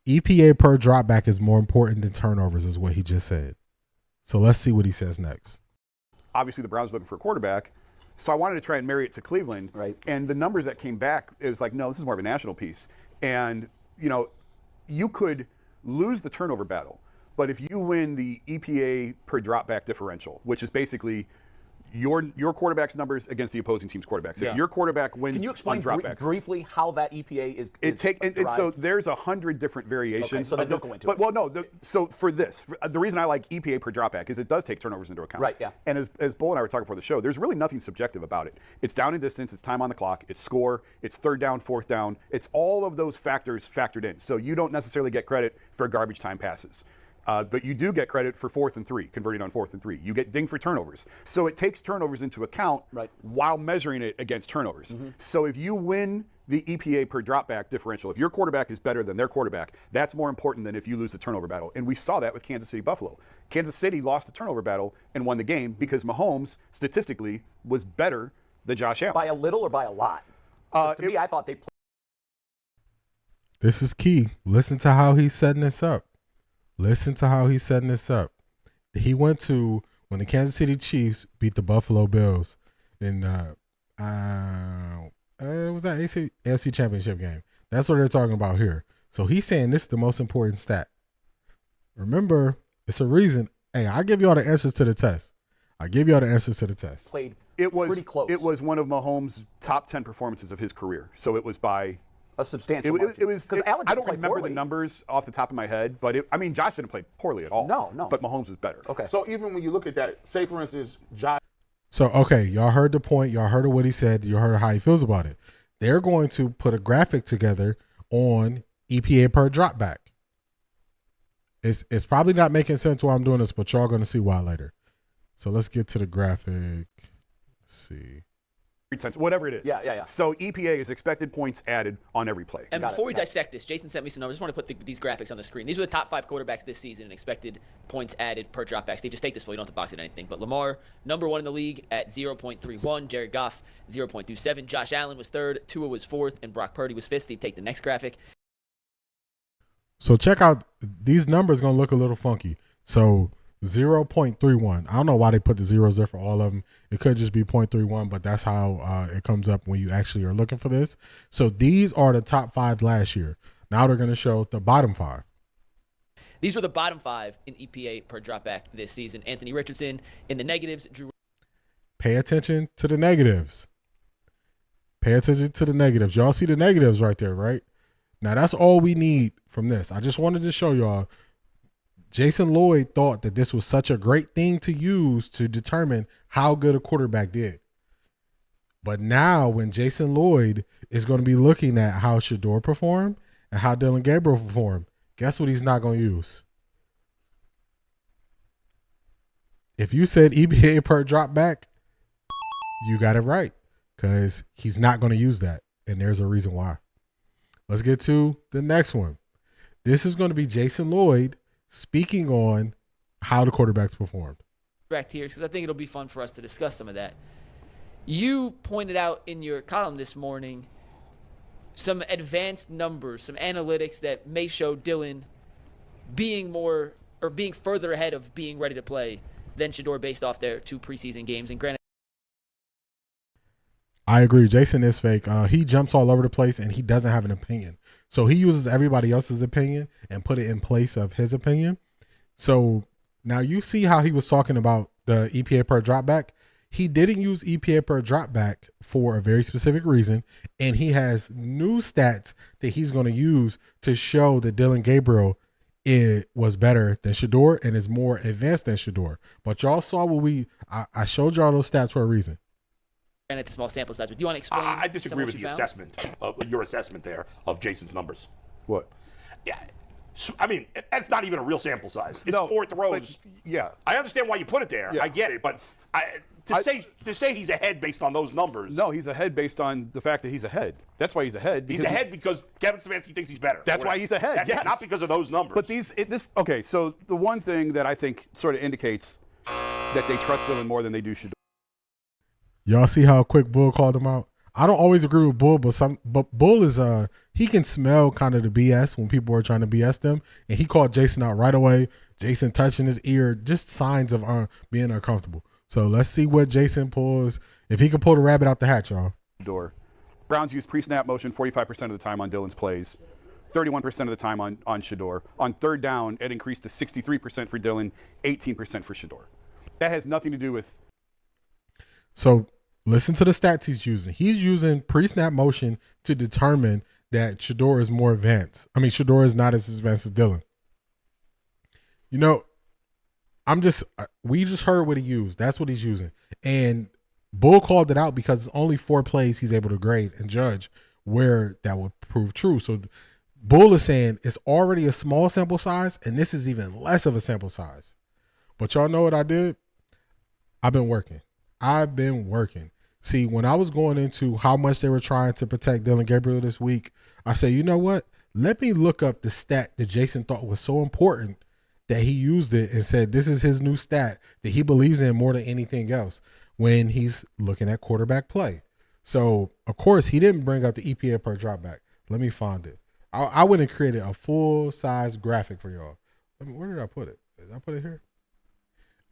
[SPEAKER 1] EPA per dropback is more important than turnovers, is what he just said. So let's see what he says next.
[SPEAKER 13] Obviously, the Browns are looking for a quarterback. So I wanted to try and marry it to Cleveland.
[SPEAKER 11] Right.
[SPEAKER 13] And the numbers that came back, it was like, no, this is more of a national piece. And, you could lose the turnover battle, but if you win the EPA per dropback differential, which is basically your quarterback's numbers against the opposing team's quarterbacks. If your quarterback wins
[SPEAKER 11] Can you explain
[SPEAKER 13] on dropbacks,
[SPEAKER 11] briefly how that EPA is
[SPEAKER 13] so there's 100 different variations.
[SPEAKER 11] Okay, so then don't go into it.
[SPEAKER 13] Well, no. So for this, the reason I like EPA per dropback is it does take turnovers into account.
[SPEAKER 11] Right, yeah.
[SPEAKER 13] And as Bull and I were talking before the show, there's really nothing subjective about it. It's down and distance, it's time on the clock, it's score, it's third down, fourth down. It's all of those factors factored in. So you don't necessarily get credit for garbage time passes. But you do get credit for 4th and 3, converting on 4th and 3. You get dinged for turnovers. So it takes turnovers into account while measuring it against turnovers. So if you win the EPA per dropback differential, if your quarterback is better than their quarterback, that's more important than if you lose the turnover battle. And we saw that with Kansas City Buffalo. Kansas City lost the turnover battle and won the game because Mahomes, statistically, was better than Josh Allen.
[SPEAKER 11] By a little or by a lot? To me, I thought they played.
[SPEAKER 1] This is key. Listen to how he's setting this up. Listen to how he's setting this up. He went to when the Kansas City Chiefs beat the Buffalo Bills in it was that AFC Championship game. That's what they're talking about here. So he's saying this is the most important stat. Remember, it's a reason. Hey, I give you all the answers to the test.
[SPEAKER 11] Played
[SPEAKER 13] pretty
[SPEAKER 11] close.
[SPEAKER 13] It was one of Mahomes' top 10 performances of his career. So it was by
[SPEAKER 11] a substantial margin.
[SPEAKER 13] It was. I don't remember
[SPEAKER 11] poorly.
[SPEAKER 13] the numbers off the top of my head, but Josh didn't play poorly at all.
[SPEAKER 11] No.
[SPEAKER 13] But Mahomes was better.
[SPEAKER 11] Okay.
[SPEAKER 14] So even when you look at that, say for instance, Josh.
[SPEAKER 1] So okay, y'all heard the point. Y'all heard what he said. You heard how he feels about it. They're going to put a graphic together on EPA per dropback. It's probably not making sense why I'm doing this, but y'all going to see why later. So let's get to the graphic. Let's see.
[SPEAKER 13] Whatever it is.
[SPEAKER 11] Yeah.
[SPEAKER 13] So EPA is expected points added on every play.
[SPEAKER 12] And before we dissect this, Jason sent me some numbers. I just want to put these graphics on the screen. These are the top 5 quarterbacks this season and expected points added per dropback. Steve, just take this full. You don't have to box it or anything. But Lamar, number 1 in the league at 0.31. Jared Goff, 0.27. Josh Allen was 3rd. Tua was 4th. And Brock Purdy was 5th. Steve, take the next graphic.
[SPEAKER 1] So check out, these numbers going to look a little funky. So 0.31. I don't know why they put the zeros there for all of them. It could just be 0.31, but that's how it comes up when you actually are looking for this. So these are the top 5 last year. Now they're going to show the bottom 5.
[SPEAKER 12] These were the bottom 5 in EPA per dropback this season. Anthony Richardson in the negatives.
[SPEAKER 1] Pay attention to the negatives. Y'all see the negatives right there, right? Now that's all we need from this. I just wanted to show y'all. Jason Lloyd thought that this was such a great thing to use to determine how good a quarterback did. But now when Jason Lloyd is going to be looking at how Shedeur performed and how Dillon Gabriel performed, guess what he's not going to use? If you said EPA per drop back, you got it right, because he's not going to use that. And there's a reason why. Let's get to the next one. This is going to be Jason Lloyd speaking on how the quarterbacks performed.
[SPEAKER 12] Back here, because I think it'll be fun for us to discuss some of that. You pointed out in your column this morning some advanced numbers, some analytics that may show Dillon being more or being further ahead of being ready to play than Shedeur based off their 2 preseason games. And granted,
[SPEAKER 1] I agree. Jason is fake. He jumps all over the place and he doesn't have an opinion. So he uses everybody else's opinion and put it in place of his opinion. So now you see how he was talking about the EPA per dropback. He didn't use EPA per dropback for a very specific reason. And he has new stats that he's going to use to show that Dillon Gabriel was better than Shedeur and is more advanced than Shedeur. But y'all saw what I showed y'all those stats for a reason.
[SPEAKER 12] And it's a small sample size, but do you want to explain?
[SPEAKER 15] I disagree with the assessment, your assessment there of Jason's numbers.
[SPEAKER 13] What?
[SPEAKER 15] Yeah, I mean, that's not even a real sample size. It's 4 throws.
[SPEAKER 13] Yeah,
[SPEAKER 15] I understand why you put it there. Yeah. I get it, but to say he's ahead based on those numbers.
[SPEAKER 13] No, he's ahead based on the fact that he's ahead. That's why he's ahead.
[SPEAKER 15] He's ahead because Kevin Stefanski thinks he's better.
[SPEAKER 13] That's why he's ahead.
[SPEAKER 15] That's not because of those numbers.
[SPEAKER 13] But okay. So the one thing that I think sort of indicates that they trust Dillon more than they do Shedeur.
[SPEAKER 1] Y'all see how quick Bull called him out? I don't always agree with Bull, but Bull is he can smell kind of the BS when people are trying to BS them, and he called Jason out right away. Jason touching his ear, just signs of being uncomfortable. So let's see what Jason pulls. If he can pull the rabbit out the hat, y'all.
[SPEAKER 13] Browns use pre-snap motion 45% of the time on Dillon's plays, 31% of the time on Shedeur. On third down, it increased to 63% for Dillon, 18% for Shedeur. That has nothing to do with.
[SPEAKER 1] So listen to the stats he's using. He's using pre-snap motion to determine that Shedeur is more advanced. I mean, Shedeur is not as advanced as Dillon. You know, we just heard what he used. That's what he's using. And Bull called it out because it's only 4 plays he's able to grade and judge where that would prove true. So Bull is saying it's already a small sample size, and this is even less of a sample size. But y'all know what I did? I've been working. See, when I was going into how much they were trying to protect Dillon Gabriel this week, I said, you know what? Let me look up the stat that Jason thought was so important that he used it and said this is his new stat that he believes in more than anything else when he's looking at quarterback play. So, of course, he didn't bring up the EPA per dropback. Let me find it. I went and created a full-size graphic for y'all. Where did I put it? Did I put it here?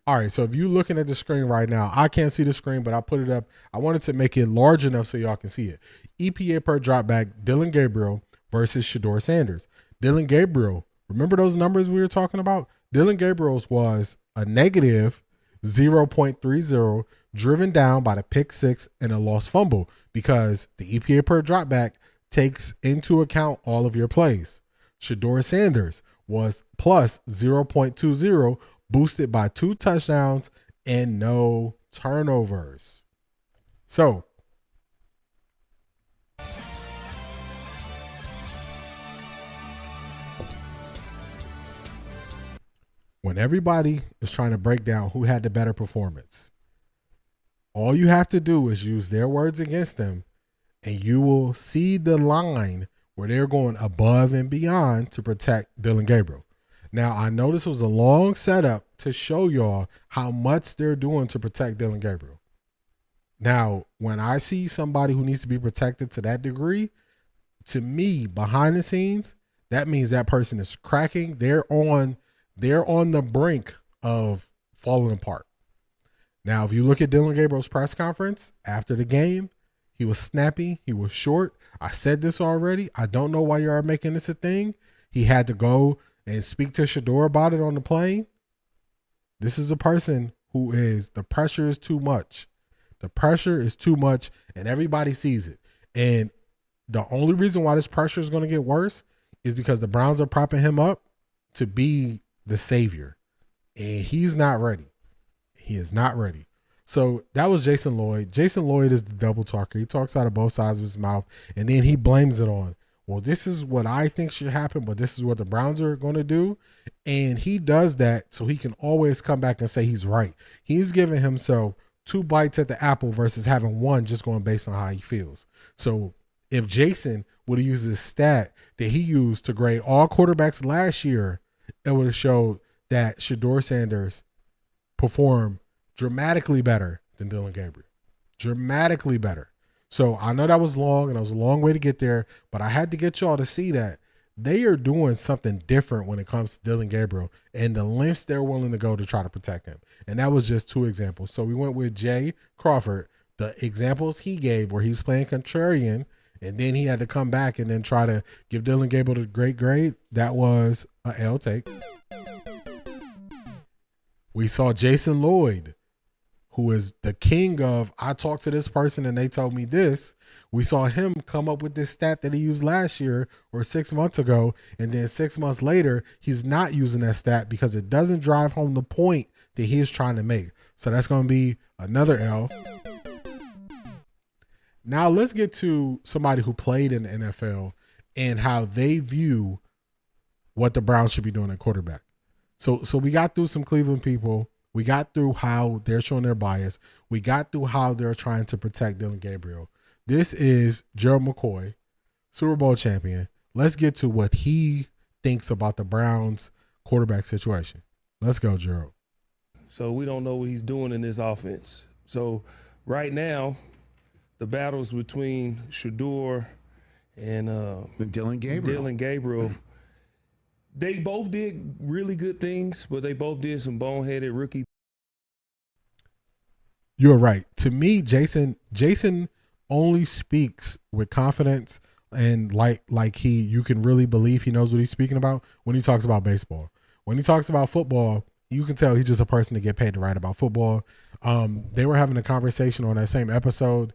[SPEAKER 1] All right, so if you're looking at the screen right now, I can't see the screen, but I put it up. I wanted to make it large enough so y'all can see it. EPA per dropback, Dillon Gabriel versus Shedeur Sanders. Dillon Gabriel, remember those numbers we were talking about? Dillon Gabriel's was a negative 0.30, driven down by the pick 6 and a lost fumble because the EPA per dropback takes into account all of your plays. Shedeur Sanders was plus 0.20, boosted by 2 touchdowns and no turnovers. So, when everybody is trying to break down who had the better performance, all you have to do is use their words against them, and you will see the line where they're going above and beyond to protect Dillon Gabriel. Now, I know this was a long setup to show y'all how much they're doing to protect Dillon Gabriel. Now, when I see somebody who needs to be protected to that degree, to me, behind the scenes, that means that person is cracking. They're on the brink of falling apart. Now, if you look at Dillon Gabriel's press conference after the game, he was snappy. He was short. I said this already. I don't know why you are making this a thing. He had to go and speak to Shedeur about it on the plane. This is a person who the pressure is too much. The pressure is too much, and everybody sees it. And the only reason why this pressure is going to get worse is because the Browns are propping him up to be the savior. And he's not ready. He is not ready. So that was Jason Lloyd. Jason Lloyd is the double talker. He talks out of both sides of his mouth, and then he blames it on, well, this is what I think should happen, but this is what the Browns are going to do. And he does that so he can always come back and say he's right. He's giving himself 2 bites at the apple versus having one just going based on how he feels. So if Jason would have used this stat that he used to grade all quarterbacks last year, it would have showed that Shedeur Sanders performed dramatically better than Dillon Gabriel. Dramatically better. So I know that was long, and it was a long way to get there, but I had to get y'all to see that they are doing something different when it comes to Dillon Gabriel and the lengths they're willing to go to try to protect him. And that was just 2 examples. So we went with Jay Crawford, the examples he gave where he's playing contrarian, and then he had to come back and then try to give Dillon Gabriel a great grade. That was a L take. We saw Jason Lloyd, who is the king of, I talked to this person and they told me this. We saw him come up with this stat that he used last year or 6 months ago. And then 6 months later, he's not using that stat because it doesn't drive home the point that he is trying to make. So that's going to be another L. Now let's get to somebody who played in the NFL and how they view what the Browns should be doing at quarterback. So we got through some Cleveland people. We got through how they're showing their bias. We got through how they're trying to protect Dillon Gabriel. This is Gerald McCoy, Super Bowl champion. Let's get to what he thinks about the Browns quarterback situation. Let's go, Gerald.
[SPEAKER 16] So we don't know what he's doing in this offense. So right now, the battles between Shedeur and
[SPEAKER 17] Dillon
[SPEAKER 16] Gabriel, they both did really good things, but they both did some boneheaded rookie.
[SPEAKER 1] You're right. To me, Jason only speaks with confidence and like you can really believe he knows what he's speaking about when he talks about baseball. When he talks about football, You can tell he's just a person to get paid to write about football. They were having a conversation on that same episode.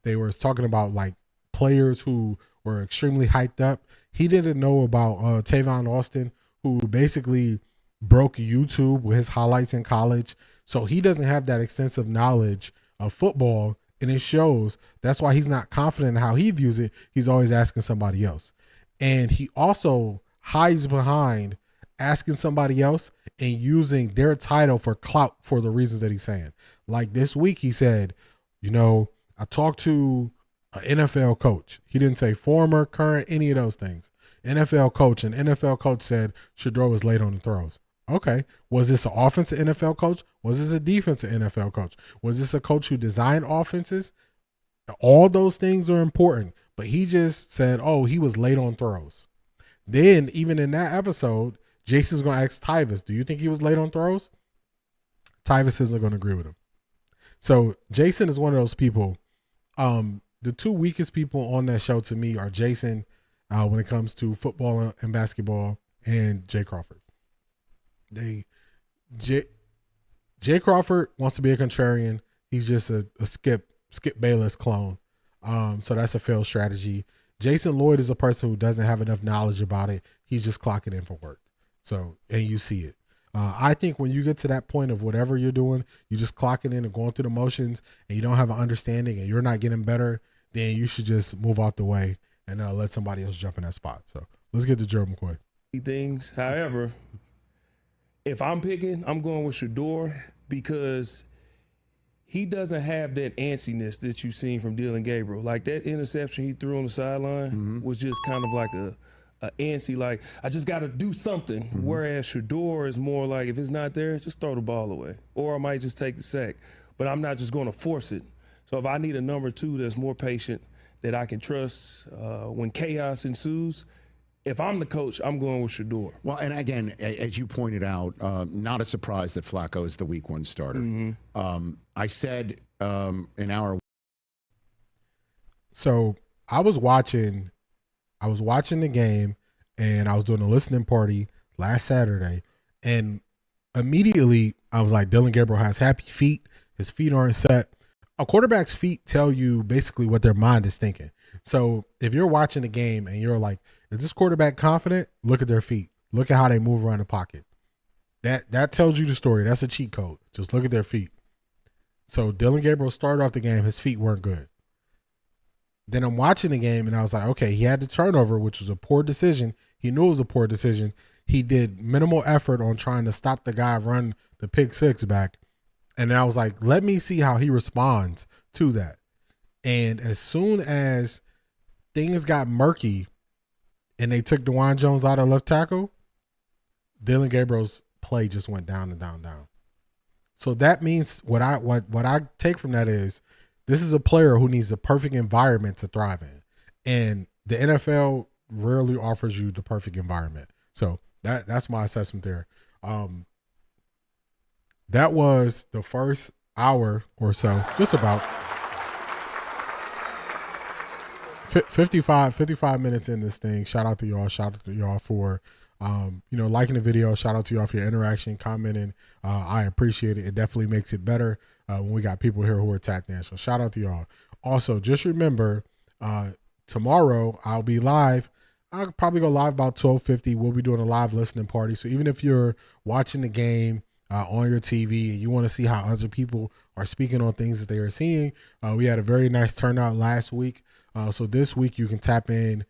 [SPEAKER 1] They were talking about like players who were extremely hyped up. He didn't know about Tavon Austin, who basically broke YouTube with his highlights in college. So he doesn't have that extensive knowledge of football, and it shows. That's why he's not confident in how he views it. He's always asking somebody else. And he also hides behind asking somebody else and using their title for clout for the reasons that he's saying. Like this week, he said, you know, I talked to an NFL coach. He didn't say former, current, any of those things. NFL coach, and NFL coach said Shedeur was late on the throws. Okay. Was this an offensive NFL coach? Was this a defensive NFL coach? Was this a coach who designed offenses? All those things are important, but he just said, oh, he was late on throws. Then even in that episode, Jason's going to ask Tyvis, do you think he was late on throws? Tyvis isn't going to agree with him. So Jason is one of those people. The two weakest people on that show to me are Jason when it comes to football and basketball, and Jay Crawford. Jay Crawford wants to be a contrarian. He's just a Skip Bayless clone. So that's a failed strategy. Jason Lloyd is a person who doesn't have enough knowledge about it. He's just clocking in for work. So, and you see it. I think when you get to that point of whatever you're doing, you just clocking in and going through the motions, and you don't have an understanding and you're not getting better, then you should just move out the way and let somebody else jump in that spot. So let's get to Joe McCoy.
[SPEAKER 16] Things, however, if I'm picking, I'm going with Shedeur because he doesn't have that antsiness that you've seen from Dillon Gabriel. Like that interception he threw on the sideline was just kind of like a antsy, like, I just got to do something. Whereas Shedeur is more like, if it's not there, just throw the ball away. Or I might just take the sack. But I'm not just going to force it. So if I need a number two that's more patient, that I can trust when chaos ensues, if I'm the coach, I'm going with Shedeur.
[SPEAKER 17] Well, and again, as you pointed out, not a surprise that Flacco is the week one starter. I said in our...
[SPEAKER 1] So I was watching the game, and I was doing a listening party last Saturday, and immediately I was like, Dillon Gabriel has happy feet. His feet aren't set. A quarterback's feet tell you basically what their mind is thinking. So if you're watching the game and you're like, is this quarterback confident? Look at their feet. Look at how they move around the pocket. That tells you the story. That's a cheat code. Just look at their feet. So Dillon Gabriel started off the game. His feet weren't good. Then I'm watching the game, and I was like, okay, he had the turnover, which was a poor decision. He knew it was a poor decision. He did minimal effort on trying to stop the guy run the pick six back. And I was like, let me see how he responds to that. And as soon as things got murky and they took DeJuan Jones out of left tackle, Dillon Gabriel's play just went down and down and down. So that means what I take from that is this is a player who needs a perfect environment to thrive in. And the NFL rarely offers you the perfect environment. So that's my assessment there. That was the first hour or so, just about 55 minutes in this thing. Shout out to y'all. Shout out to y'all for, liking the video. Shout out to y'all for your interaction, commenting. I appreciate it. It definitely makes it better when we got people here who are tapped in. So shout out to y'all. Also, just remember, tomorrow I'll be live. I'll probably go live about 12:50. We'll be doing a live listening party. So even if you're watching the game on your TV and you want to see how other people are speaking on things that they are seeing, we had a very nice turnout last week. So this week you can tap in.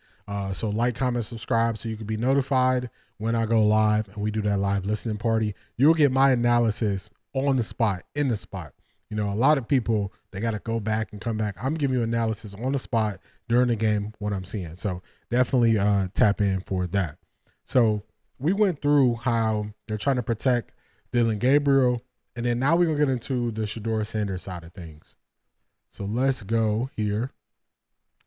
[SPEAKER 1] So like, comment, subscribe so you can be notified when I go live and we do that live listening party. You'll get my analysis on the spot, in the spot. A lot of people, they got to go back and come back. I'm giving you analysis on the spot during the game, what I'm seeing. So definitely tap in for that. So we went through how they're trying to protect Dillon Gabriel, and then now we're going to get into the Shedeur Sanders side of things. So let's go here.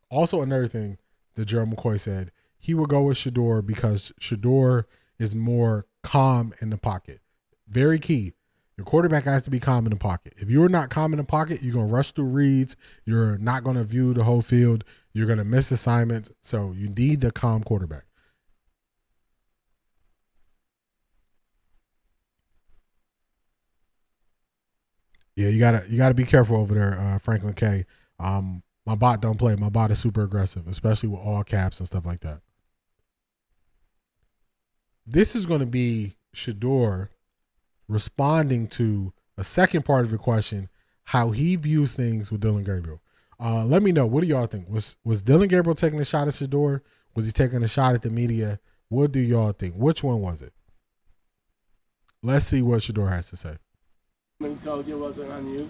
[SPEAKER 1] Also, another thing that Gerald McCoy said, he would go with Shedeur because Shedeur is more calm in the pocket. Very key. Your quarterback has to be calm in the pocket. If you're not calm in the pocket, you're going to rush through reads. You're not going to view the whole field. You're going to miss assignments. So you need a calm quarterback. Yeah, you gotta be careful over there, Franklin K. My bot don't play. My bot is super aggressive, especially with all caps and stuff like that. This is going to be Shedeur responding to a second part of your question, how he views things with Dillon Gabriel. Let me know. What do y'all think? Was Dillon Gabriel taking a shot at Shedeur? Was he taking a shot at the media? What do y'all think? Which one was it? Let's see what Shedeur has to say.
[SPEAKER 18] When he told you it wasn't on you?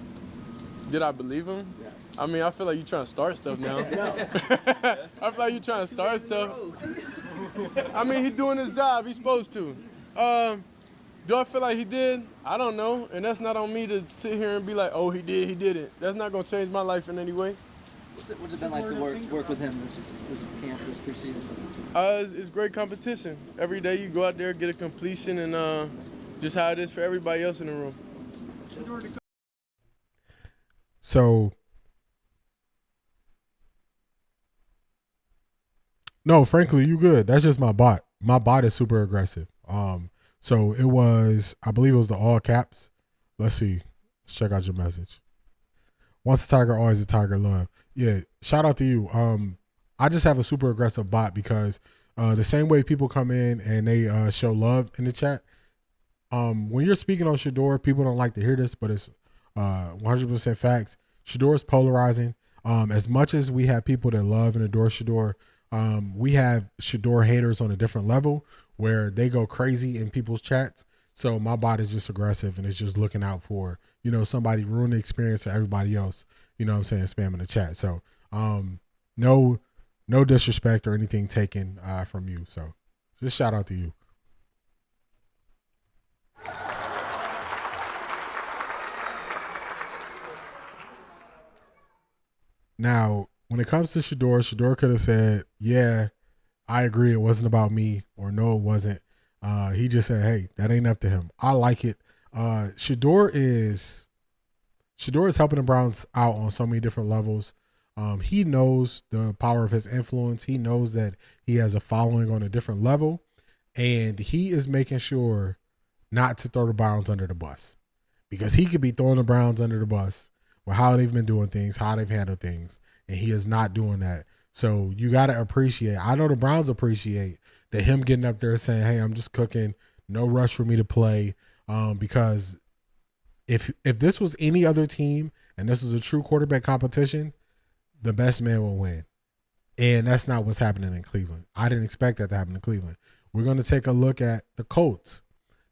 [SPEAKER 19] Did I believe him? Yeah. I mean, I feel like you're trying to start stuff now. I feel like you're trying to start stuff. I mean, he's doing his job. He's supposed to. Do I feel like he did? I don't know. And that's not on me to sit here and be like, oh, he did, he didn't. That's not going to change my life in any way.
[SPEAKER 20] What's it been like to work with him this camp, this preseason?
[SPEAKER 19] It's great competition. Every day you go out there, get a completion, and just how it is for everybody else in the room.
[SPEAKER 1] So, no, frankly, you good. That's just my bot. My bot is super aggressive. So it was, I believe it was the all caps. Let's see. Let's check out your message. Once a tiger, always a tiger. Love. Yeah. Shout out to you. I just have a super aggressive bot because the same way people come in and they show love in the chat. When you're speaking on Shedeur, people don't like to hear this, but it's 100% facts. Shedeur is polarizing. As much as we have people that love and adore Shedeur, we have Shedeur haters on a different level where they go crazy in people's chats. So my bot is just aggressive and it's just looking out for, somebody ruin the experience for everybody else, spamming the chat. So no disrespect or anything taken from you. So just shout out to you. Now, when it comes to Shedeur could have said, yeah, I agree, it wasn't about me, or no, it wasn't. He just said, hey, that ain't up to him. I like it. Shedeur is helping the Browns out on so many different levels. He knows the power of his influence. He knows that he has a following on a different level, and he is making sure not to throw the Browns under the bus, because he could be throwing the Browns under the bus with how they've been doing things, how they've handled things, and he is not doing that. So you got to appreciate, I know the Browns appreciate that him getting up there saying, hey, I'm just cooking, no rush for me to play, because if this was any other team and this was a true quarterback competition, the best man will win. And that's not what's happening in Cleveland. I didn't expect that to happen in Cleveland. We're going to take a look at the Colts.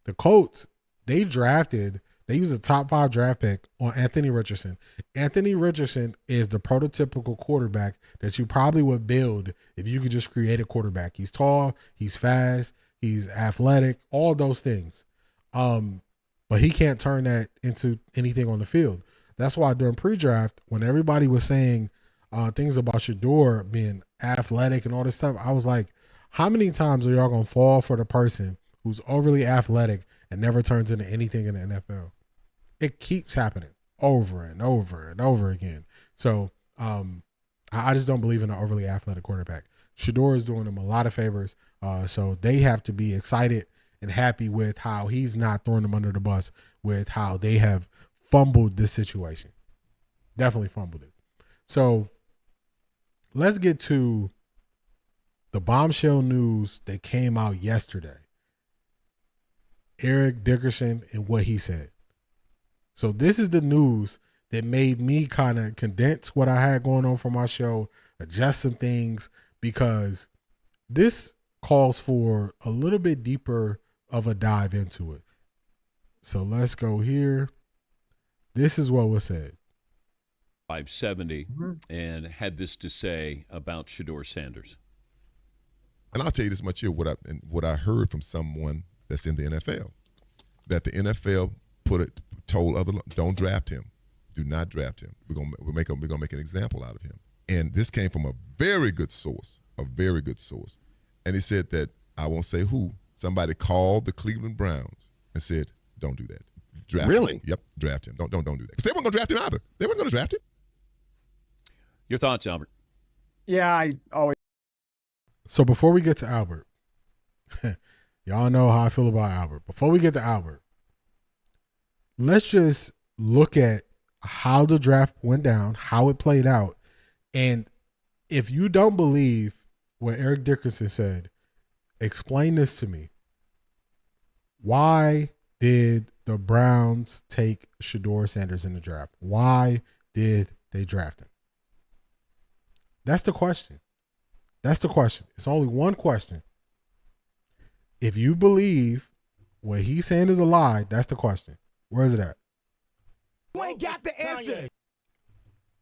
[SPEAKER 1] The Colts, they used a top 5 draft pick on Anthony Richardson. Anthony Richardson is the prototypical quarterback that you probably would build if you could just create a quarterback. He's tall, he's fast, he's athletic, all those things. But he can't turn that into anything on the field. That's why during pre-draft, when everybody was saying things about Shedeur being athletic and all this stuff, I was like, how many times are y'all going to fall for the person who's overly athletic and never turns into anything in the NFL? It keeps happening over and over and over again. So I just don't believe in an overly athletic quarterback. Shedeur is doing them a lot of favors. So they have to be excited and happy with how he's not throwing them under the bus with how they have fumbled this situation. Definitely fumbled it. So let's get to the bombshell news that came out yesterday. Eric Dickerson and what he said. So this is the news that made me kind of condense what I had going on for my show, adjust some things, because this calls for a little bit deeper of a dive into it. So let's go here. This is what was said.
[SPEAKER 21] 570 and had this to say about Shedeur Sanders.
[SPEAKER 22] And I'll tell you this much here, what I heard from someone that's in the NFL, that the NFL told other, don't draft him, do not draft him. We're gonna make an example out of him. And this came from a very good source, And he said that, I won't say who, somebody called the Cleveland Browns and said, don't do that. Draft
[SPEAKER 15] really?
[SPEAKER 22] him. Yep, draft him. Don't do that. Because they weren't going to draft him either. They weren't going to draft him.
[SPEAKER 21] Your thoughts, Albert?
[SPEAKER 23] Yeah, I always.
[SPEAKER 1] So before we get to Albert, y'all know how I feel about Albert. Before we get to Albert, let's just look at how the draft went down, how it played out. And if you don't believe what Eric Dickerson said, explain this to me. Why did the Browns take Shedeur Sanders in the draft? Why did they draft him? That's the question. That's the question. It's only one question. If you believe what he's saying is a lie, that's the question. Where is it at?
[SPEAKER 2] You ain't got the answers.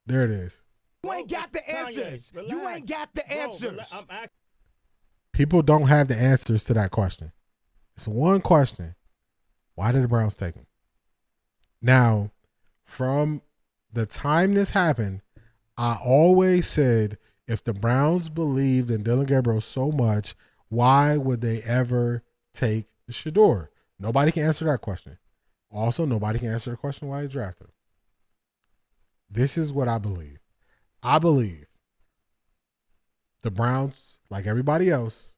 [SPEAKER 1] There it is.
[SPEAKER 2] You ain't got the answers. You ain't got the answers.
[SPEAKER 1] People don't have the answers to that question. It's one question. Why did the Browns take him? Now, from the time this happened, I always said if the Browns believed in Dillon Gabriel so much, why would they ever take Shedeur? Nobody can answer that question. Also, nobody can answer the question why they drafted him. This is what I believe. I believe the Browns, like everybody else,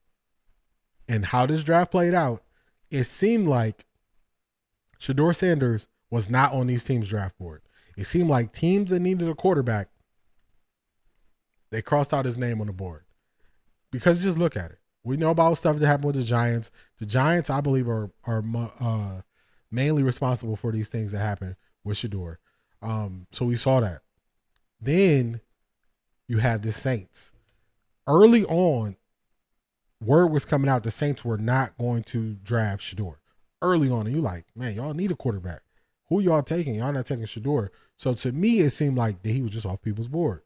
[SPEAKER 1] and how this draft played out, it seemed like Shedeur Sanders was not on these teams' draft board. It seemed like teams that needed a quarterback, they crossed out his name on the board. Because just look at it. We know about stuff that happened with the Giants. The Giants, I believe, are mainly responsible for these things that happened with Shedeur. So we saw that. Then you have the Saints. Early on, word was coming out the Saints were not going to draft Shedeur. Early on, and you like, man, y'all need a quarterback. Who y'all taking? Y'all not taking Shedeur. So to me, it seemed like that he was just off people's board.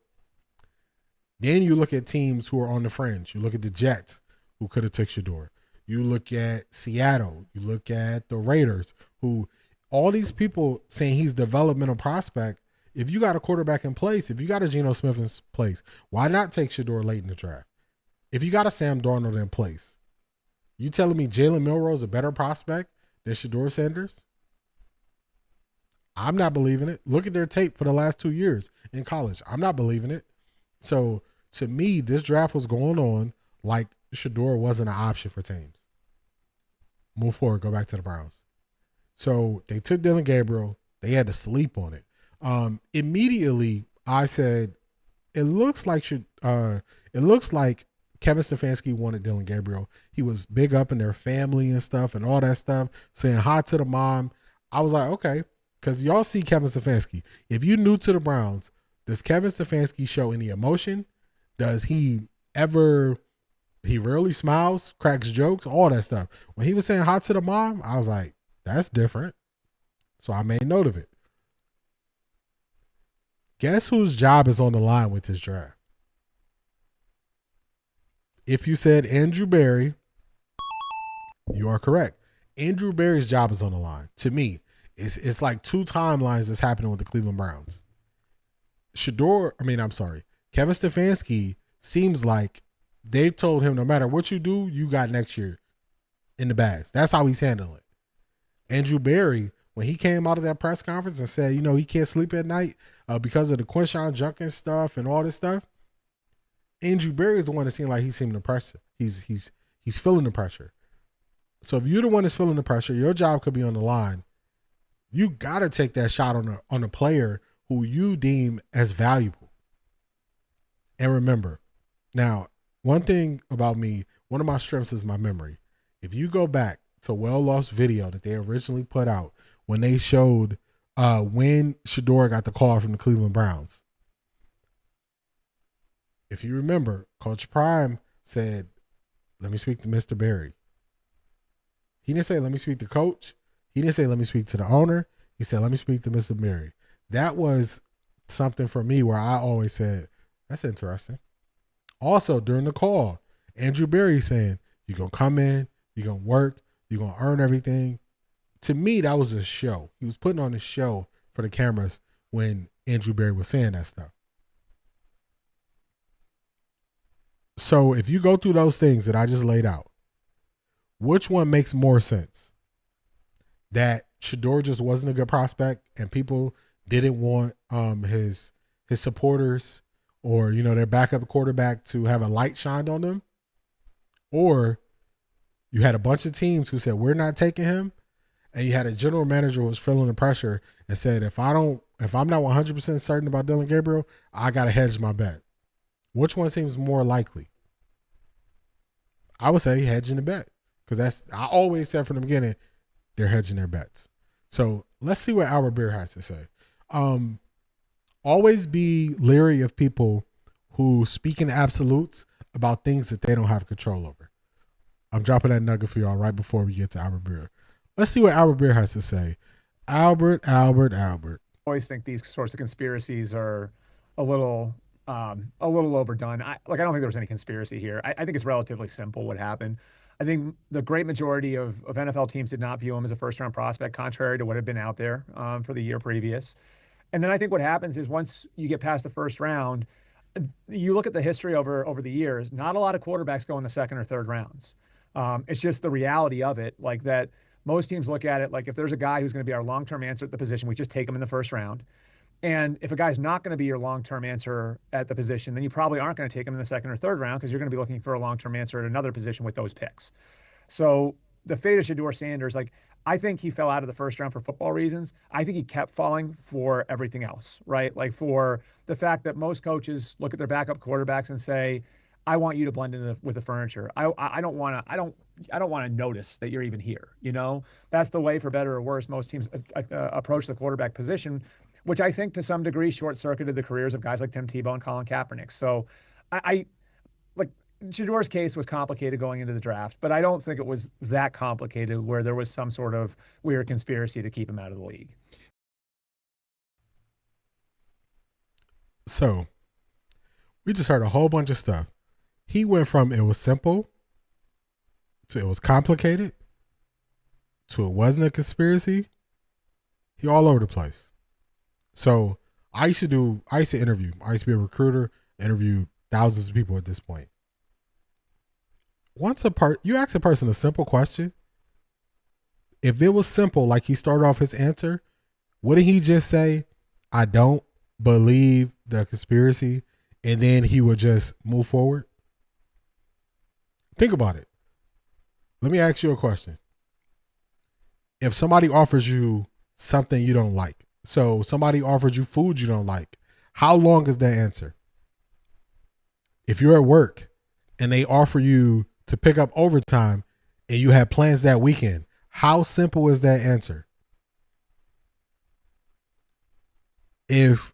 [SPEAKER 1] Then you look at teams who are on the fringe. You look at the Jets, who could have took Shedeur. You look at Seattle. You look at the Raiders, who all these people saying he's developmental prospect. If you got a quarterback in place, if you got a Geno Smith in place, why not take Shedeur late in the draft? If you got a Sam Darnold in place, you telling me Jalen Milroe is a better prospect than Shedeur Sanders? I'm not believing it. Look at their tape for the last 2 years in college. I'm not believing it. So to me, this draft was going on like Shedeur wasn't an option for teams. Move forward, go back to the Browns. So they took Dillon Gabriel. They had to sleep on it. Immediately, I said, it looks like Kevin Stefanski wanted Dillon Gabriel. He was big up in their family and stuff and all that stuff, saying hi to the mom. I was like, okay, because y'all see Kevin Stefanski. If you're new to the Browns, does Kevin Stefanski show any emotion? Does he ever, he rarely smiles, cracks jokes, all that stuff. When he was saying hi to the mom, I was like, that's different. So I made note of it. Guess whose job is on the line with this draft? If you said Andrew Berry, you are correct. Andrew Berry's job is on the line. To me, it's like two timelines that's happening with the Cleveland Browns. Kevin Stefanski seems like they told him no matter what you do, you got next year in the bags. That's how he's handling it. Andrew Berry, when he came out of that press conference and said, he can't sleep at night because of the Quinshon Judkins stuff and all this stuff, Andrew Berry is the one that seemed like he's feeling the pressure. He's feeling the pressure. So if you're the one that's feeling the pressure, your job could be on the line. You got to take that shot on a player who you deem as valuable. And remember, now, one thing about me, one of my strengths is my memory. If you go back to well-lost video that they originally put out when they showed when Shedeur got the call from the Cleveland Browns, if you remember, Coach Prime said, let me speak to Mr. Berry. He didn't say, let me speak to Coach. He didn't say, let me speak to the owner. He said, let me speak to Mr. Berry. That was something for me where I always said, that's interesting. Also, during the call, Andrew Berry saying, you're going to come in, you're going to work, you're going to earn everything. To me, that was a show. He was putting on a show for the cameras when Andrew Berry was saying that stuff. So if you go through those things that I just laid out, which one makes more sense? That Shedeur just wasn't a good prospect and people didn't want his supporters or, their backup quarterback to have a light shined on them? Or you had a bunch of teams who said, we're not taking him. and you had a general manager who was feeling the pressure and said, if I'm not 100% certain about Dillon Gabriel, I got to hedge my bet. Which one seems more likely? I would say hedging the bet, because I always said from the beginning, they're hedging their bets. So let's see what Albert Breer has to say. Always be leery of people who speak in absolutes about things that they don't have control over. I'm dropping that nugget for y'all right before we get to Albert Breer. Let's see what Albert Breer has to say. Albert.
[SPEAKER 23] I always think these sorts of conspiracies are a little overdone. I don't think there was any conspiracy here. I think it's relatively simple what happened. I think the great majority of NFL teams did not view him as a first-round prospect, contrary to what had been out there for the year previous. And then I think what happens is once you get past the first round, you look at the history over the years, not a lot of quarterbacks go in the second or third rounds. It's just the reality of it, like that most teams look at it like if there's a guy who's going to be our long-term answer at the position, we just take him in the first round. And if a guy's not going to be your long-term answer at the position, then you probably aren't going to take him in the second or third round because you're going to be looking for a long-term answer at another position with those picks. So the fate of Shedeur Sanders, I think he fell out of the first round for football reasons. I think he kept falling for everything else, right? Like for the fact that most coaches look at their backup quarterbacks and say, I want you to blend in with the furniture. I don't want to notice that you're even here. You know, that's the way, for better or worse, most teams approach the quarterback position, which I think to some degree short-circuited the careers of guys like Tim Tebow and Colin Kaepernick. So Shedeur's case was complicated going into the draft, but I don't think it was that complicated where there was some sort of weird conspiracy to keep him out of the league.
[SPEAKER 1] So we just heard a whole bunch of stuff. He went from it was simple to it was complicated to it wasn't a conspiracy. He all over the place. So I used to interview. I used to be a recruiter, interview thousands of people at this point. Once you ask a person a simple question, if it was simple, like he started off his answer, wouldn't he just say, I don't believe the conspiracy, and then he would just move forward? Think about it. Let me ask you a question. If somebody offers you something you don't like, so somebody offers you food you don't like, how long is that answer? If you're at work and they offer you to pick up overtime and you have plans that weekend, how simple is that answer? If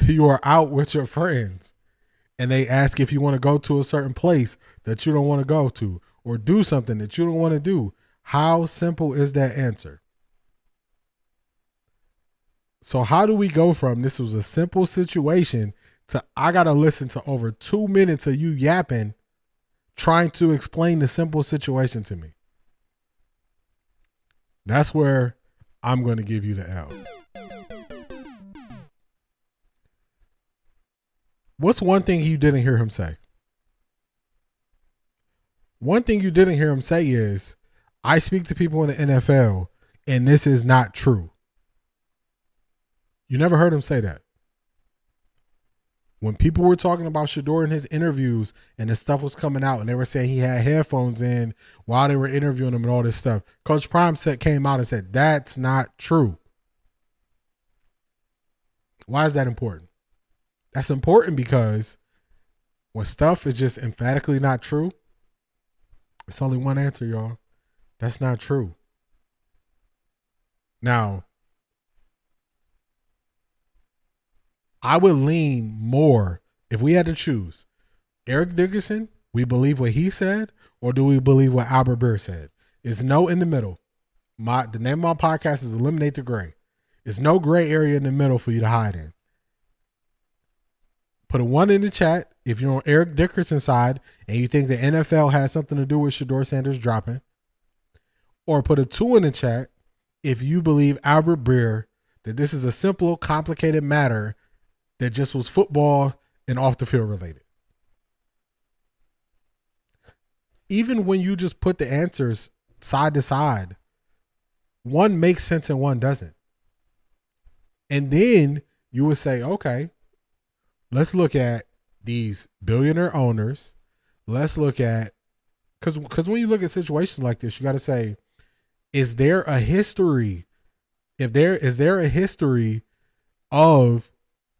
[SPEAKER 1] you are out with your friends and they ask if you want to go to a certain place that you don't want to go to or do something that you don't want to do, how simple is that answer? So how do we go from this was a simple situation to I got to listen to over 2 minutes of you yapping, trying to explain the simple situation to me? That's where I'm going to give you the L. What's one thing you didn't hear him say? One thing you didn't hear him say is, I speak to people in the NFL and this is not true. You never heard him say that. When people were talking about Shedeur in his interviews and the stuff was coming out and they were saying he had headphones in while they were interviewing him and all this stuff, Coach Prime came out and said, that's not true. Why is that important? That's important because when stuff is just emphatically not true, it's only one answer, y'all. That's not true. Now, I would lean more, if we had to choose, Eric Dickerson, we believe what he said, or do we believe what Albert Breer said? It's no in the middle. The name of my podcast is Eliminate the Gray. It's no gray area in the middle for you to hide in. Put a 1 in the chat if you're on Eric Dickerson's side and you think the NFL has something to do with Shedeur Sanders dropping. Or put a 2 in the chat if you believe Albert Breer that this is a simple, complicated matter that just was football and off the field related. Even when you just put the answers side to side, one makes sense and one doesn't. And then you would say, okay, let's look at these billionaire owners. Let's look at, because when you look at situations like this, you got to say, is there a history? Is there a history of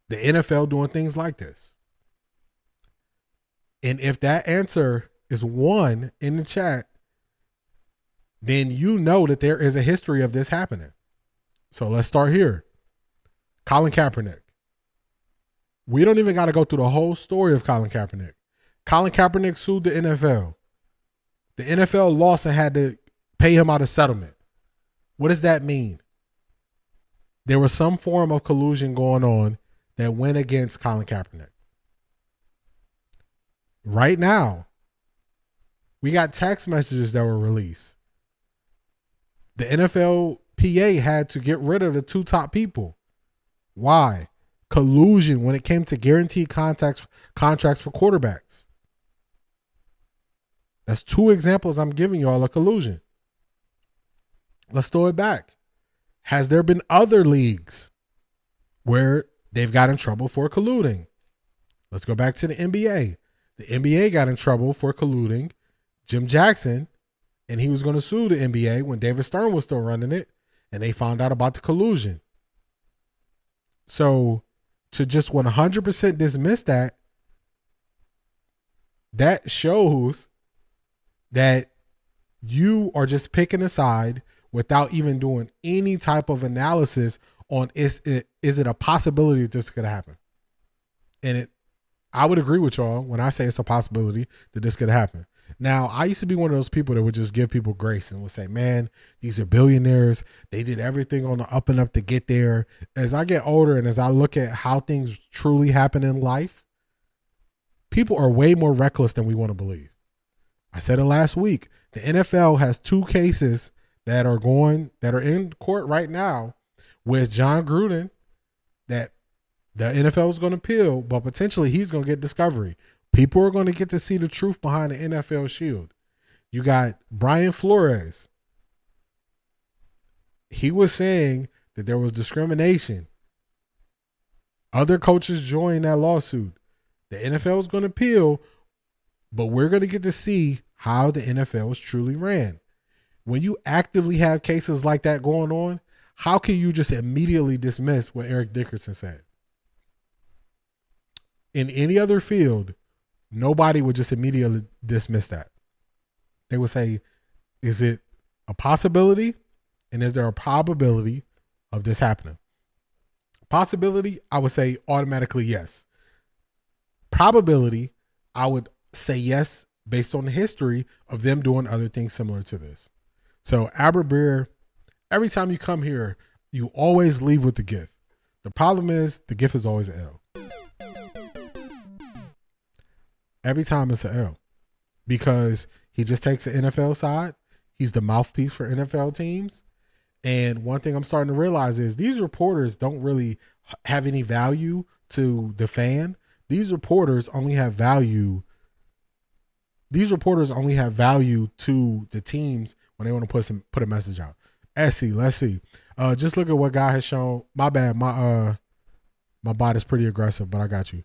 [SPEAKER 1] the NFL doing things like this? And if that answer is 1 in the chat, then you know that there is a history of this happening. So let's start here. Colin Kaepernick. We don't even got to go through the whole story of Colin Kaepernick. Colin Kaepernick sued the NFL. The NFL lost and had to pay him out of settlement. What does that mean? There was some form of collusion going on that went against Colin Kaepernick. Right now, we got text messages that were released. The NFLPA had to get rid of the 2 top people. Why? Collusion when it came to guaranteed contracts for quarterbacks. That's 2 examples I'm giving you all of collusion. Let's throw it back. Has there been other leagues where they've got in trouble for colluding? Let's go back to the NBA. The NBA got in trouble for colluding Jim Jackson, and he was going to sue the NBA when David Stern was still running it, and they found out about the collusion. So to just 100% dismiss that shows that you are just picking a side without even doing any type of analysis on is it a possibility that this could happen. And I would agree with y'all when I say it's a possibility that this could happen. Now, I used to be one of those people that would just give people grace and would say, man, these are billionaires. They did everything on the up and up to get there. As I get older and as I look at how things truly happen in life, people are way more reckless than we want to believe. I said it last week. The NFL has 2 cases that are in court right now with John Gruden that the NFL is going to appeal, but potentially he's going to get discovery. People are going to get to see the truth behind the NFL shield. You got Brian Flores. He was saying that there was discrimination. Other coaches joined that lawsuit. The NFL is going to appeal, but we're going to get to see how the NFL is truly ran. When you actively have cases like that going on, how can you just immediately dismiss what Eric Dickerson said? In any other field, nobody would just immediately dismiss that. They would say, is it a possibility? And is there a probability of this happening? Possibility, I would say automatically yes. Probability, I would say yes based on the history of them doing other things similar to this. So Albert Breer, every time you come here, you always leave with the gift. The problem is the gift is always an L. Every time it's an L because he just takes the NFL side. He's the mouthpiece for NFL teams. And one thing I'm starting to realize is these reporters don't really have any value to the fan. These reporters only have value. These reporters only have value to the teams when they want to put a message out. Let's see. Just look at what God has shown. My bad. My bot is pretty aggressive, but I got you.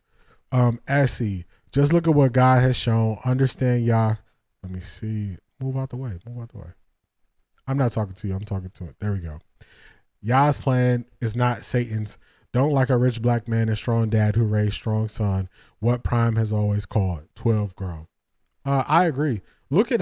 [SPEAKER 1] Essie. Just look at what God has shown. Understand, y'all. Let me see. Move out the way. I'm not talking to you. I'm talking to it. There we go. Yah's plan is not Satan's. Don't like a rich black man and strong dad who raised strong son. What Prime has always called 12 grown. I agree. Look at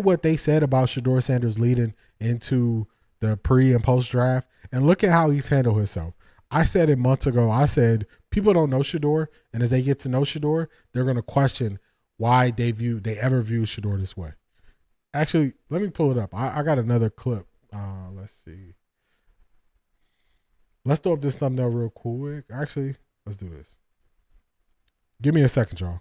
[SPEAKER 1] what they said about Shedeur Sanders leading into the pre and post draft, and look at how he's handled himself. I said it months ago. I said people don't know Shedeur, and as they get to know Shedeur, they're going to question why they ever view Shedeur this way. Actually, let me pull it up. I got another clip. Let's see. Let's throw up this thumbnail real quick. Actually, let's do this. Give me a second, y'all.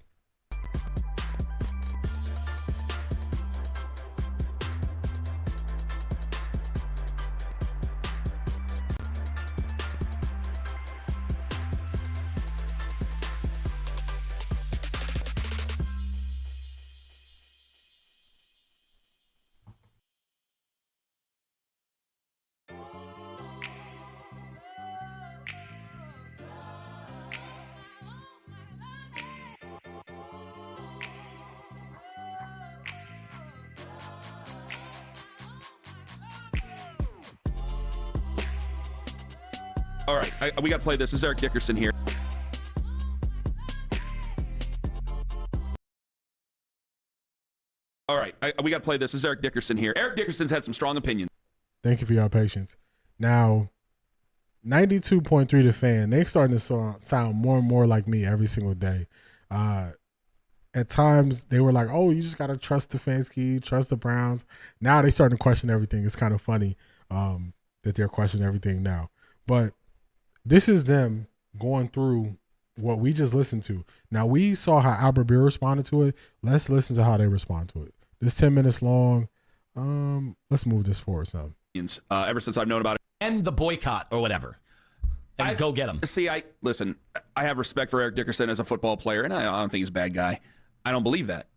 [SPEAKER 3] All right, we got to play this. This is Eric Dickerson here. All right, we got to play this. This is Eric Dickerson here. Eric Dickerson's had some strong opinions.
[SPEAKER 1] Thank you for your patience. Now, 92.3 The Fan, they starting to sound more and more like me every single day. At times, they were like, oh, you just got to trust Stefanski, trust the Browns. Now they starting to question everything. It's kind of funny that they're questioning everything now. But this is them going through what we just listened to. Now, we saw how Albert Beer responded to it. Let's listen to how they respond to it. This 10 minutes long. Let's move this forward some.
[SPEAKER 3] Ever since I've known about it.
[SPEAKER 4] End the boycott or whatever. And go get him.
[SPEAKER 3] See, I have respect for Eric Dickerson as a football player, and I don't think he's a bad guy. I don't believe that.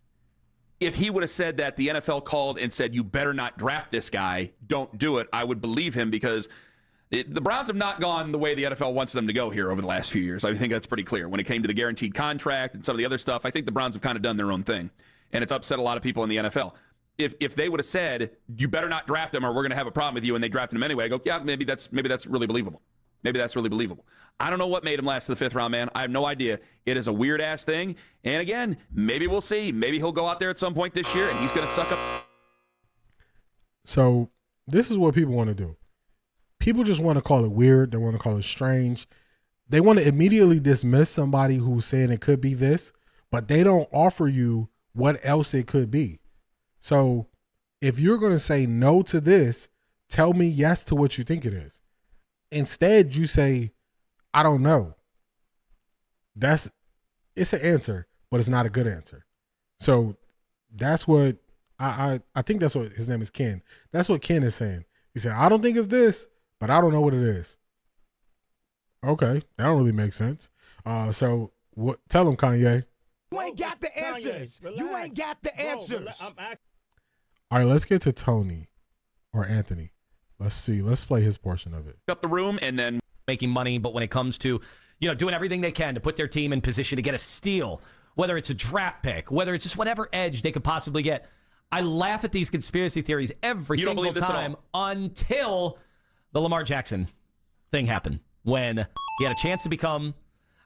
[SPEAKER 3] If he would have said that the NFL called and said, you better not draft this guy, don't do it, I would believe him, because the Browns have not gone the way the NFL wants them to go here over the last few years. I think that's pretty clear. When it came to the guaranteed contract and some of the other stuff, I think the Browns have kind of done their own thing, and it's upset a lot of people in the NFL. If they would have said, you better not draft him or we're going to have a problem with you, and they drafted him anyway, I go, yeah, maybe that's really believable. Maybe that's really believable. I don't know what made him last to the 5th round, man. I have no idea. It is a weird-ass thing. And again, maybe we'll see. Maybe he'll go out there at some point this year, and he's going to suck up.
[SPEAKER 1] So this is what people want to do. People just want to call it weird. They want to call it strange. They want to immediately dismiss somebody who's saying it could be this, but they don't offer you what else it could be. So if you're going to say no to this, tell me yes to what you think it is. Instead, you say, I don't know. It's an answer, but it's not a good answer. So that's what I think that's what his name is, Ken. That's what Ken is saying. He said, I don't think it's this, but I don't know what it is. Okay, that don't really make sense. So what? Tell him, Kanye.
[SPEAKER 2] You ain't got the answers. You ain't got the answers.
[SPEAKER 1] All right, let's get to Tony or Anthony. Let's see. Let's play his portion of it.
[SPEAKER 3] Up the room and then
[SPEAKER 4] making money, but when it comes to, doing everything they can to put their team in position to get a steal, whether it's a draft pick, whether it's just whatever edge they could possibly get. I laugh at these conspiracy theories every single time until the Lamar Jackson thing happened, when he had a chance to become,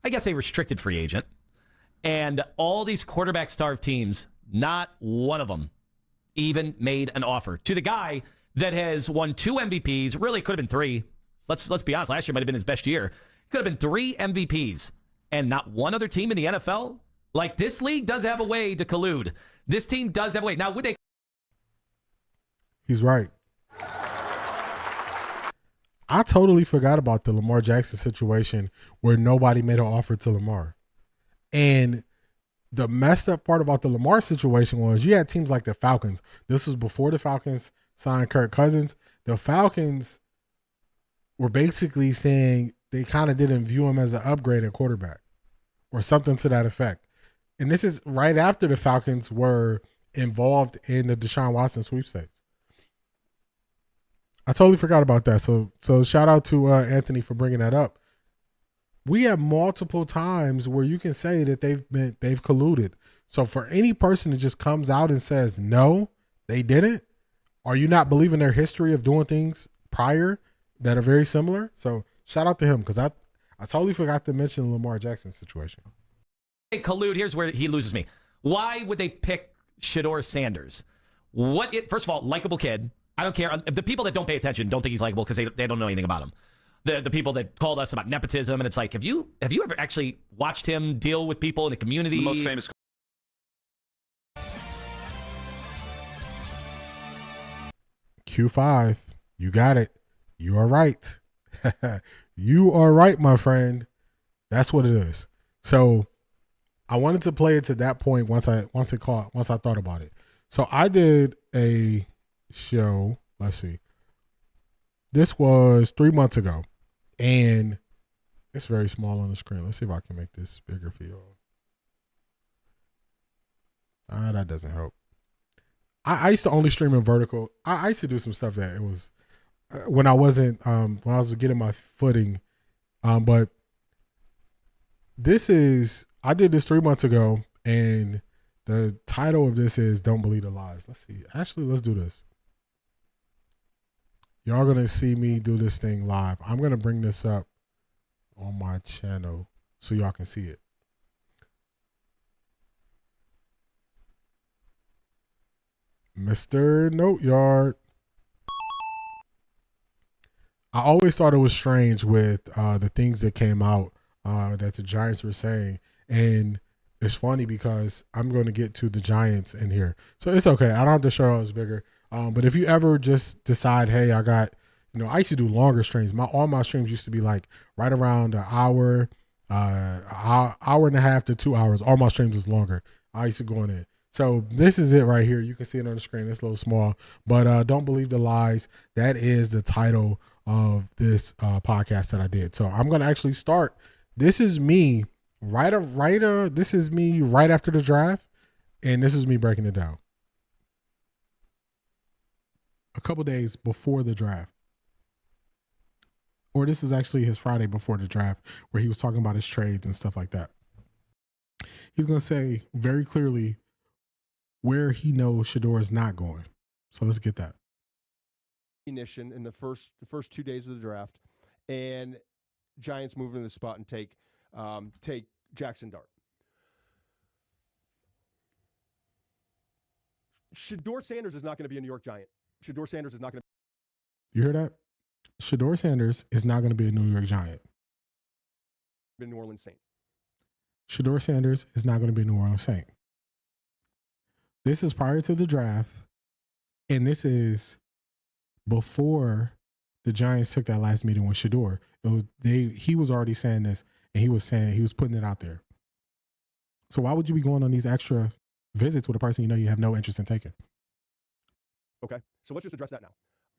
[SPEAKER 4] I guess, a restricted free agent. And all these quarterback-starved teams, not one of them even made an offer to the guy that has won 2 MVPs, really could have been 3. Let's be honest, last year might have been his best year. Could have been 3 MVPs, and not one other team in the NFL. Like, this league does have a way to collude. This team does have a way. Now, would they?
[SPEAKER 1] He's right. I totally forgot about the Lamar Jackson situation where nobody made an offer to Lamar. And the messed up part about the Lamar situation was you had teams like the Falcons. This was before the Falcons signed Kirk Cousins. The Falcons were basically saying they kind of didn't view him as an upgrade at quarterback or something to that effect. And this is right after the Falcons were involved in the Deshaun Watson sweepstakes. I totally forgot about that. So shout out to Anthony for bringing that up. We have multiple times where you can say that they've colluded. So for any person that just comes out and says, no, they didn't, are you not believing their history of doing things prior that are very similar? So shout out to him, because I totally forgot to mention the Lamar Jackson situation.
[SPEAKER 4] They collude. Here's where he loses me. Why would they pick Shedeur Sanders? First of all, likable kid. I don't care. The people that don't pay attention don't think he's likable because they don't know anything about him. The people that called us about nepotism, and it's like, have you ever actually watched him deal with people in the community?
[SPEAKER 3] The most famous.
[SPEAKER 1] Q5, you got it. You are right. You are right, my friend. That's what it is. So I wanted to play it to that point once I thought about it. So I did a show. Let's see. This was 3 months ago, and it's very small on the screen. Let's see if I can make this bigger for you. That doesn't help. I used to only stream in vertical. I used to do some stuff that it was when I wasn't when I was getting my footing. But I did this 3 months ago, and the title of this is "Don't Believe the Lies." Let's see. Actually, let's do this. Y'all gonna see me do this thing live. I'm gonna bring this up on my channel so y'all can see it. Mr. Note Yard. I always thought it was strange with the things that came out that the Giants were saying. And it's funny because I'm going to get to the Giants in here. So it's okay. I don't have to show it's bigger. But if you ever just decide, hey, I got, I used to do longer streams. All my streams used to be like right around an hour and a half to 2 hours. All my streams was longer. I used to go in it. So this is it right here. You can see it on the screen. It's a little small, but don't believe the lies. That is the title of this podcast that I did. So I'm going to actually start. This is me this is me right after the draft, and this is me breaking it down. A couple days before the draft. Or this is actually his Friday before the draft where he was talking about his trades and stuff like that. He's going to say very clearly where he knows Shedeur is not going. So let's get that.
[SPEAKER 5] In the first 2 days of the draft, and Giants move into the spot and take Jackson Dart. Shedeur Sanders is not going to be a New York Giant. Shedeur Sanders is not going to.
[SPEAKER 1] You hear that? Shedeur Sanders is not going to be a New York Giant.
[SPEAKER 5] Be a New Orleans Saint.
[SPEAKER 1] Shedeur Sanders is not going to be a New Orleans Saint. This is prior to the draft, and this is before the Giants took that last meeting with Shedeur. He was already saying this, and he was putting it out there. So why would you be going on these extra visits with a person you have no interest in taking?
[SPEAKER 5] Okay, so let's just address that now.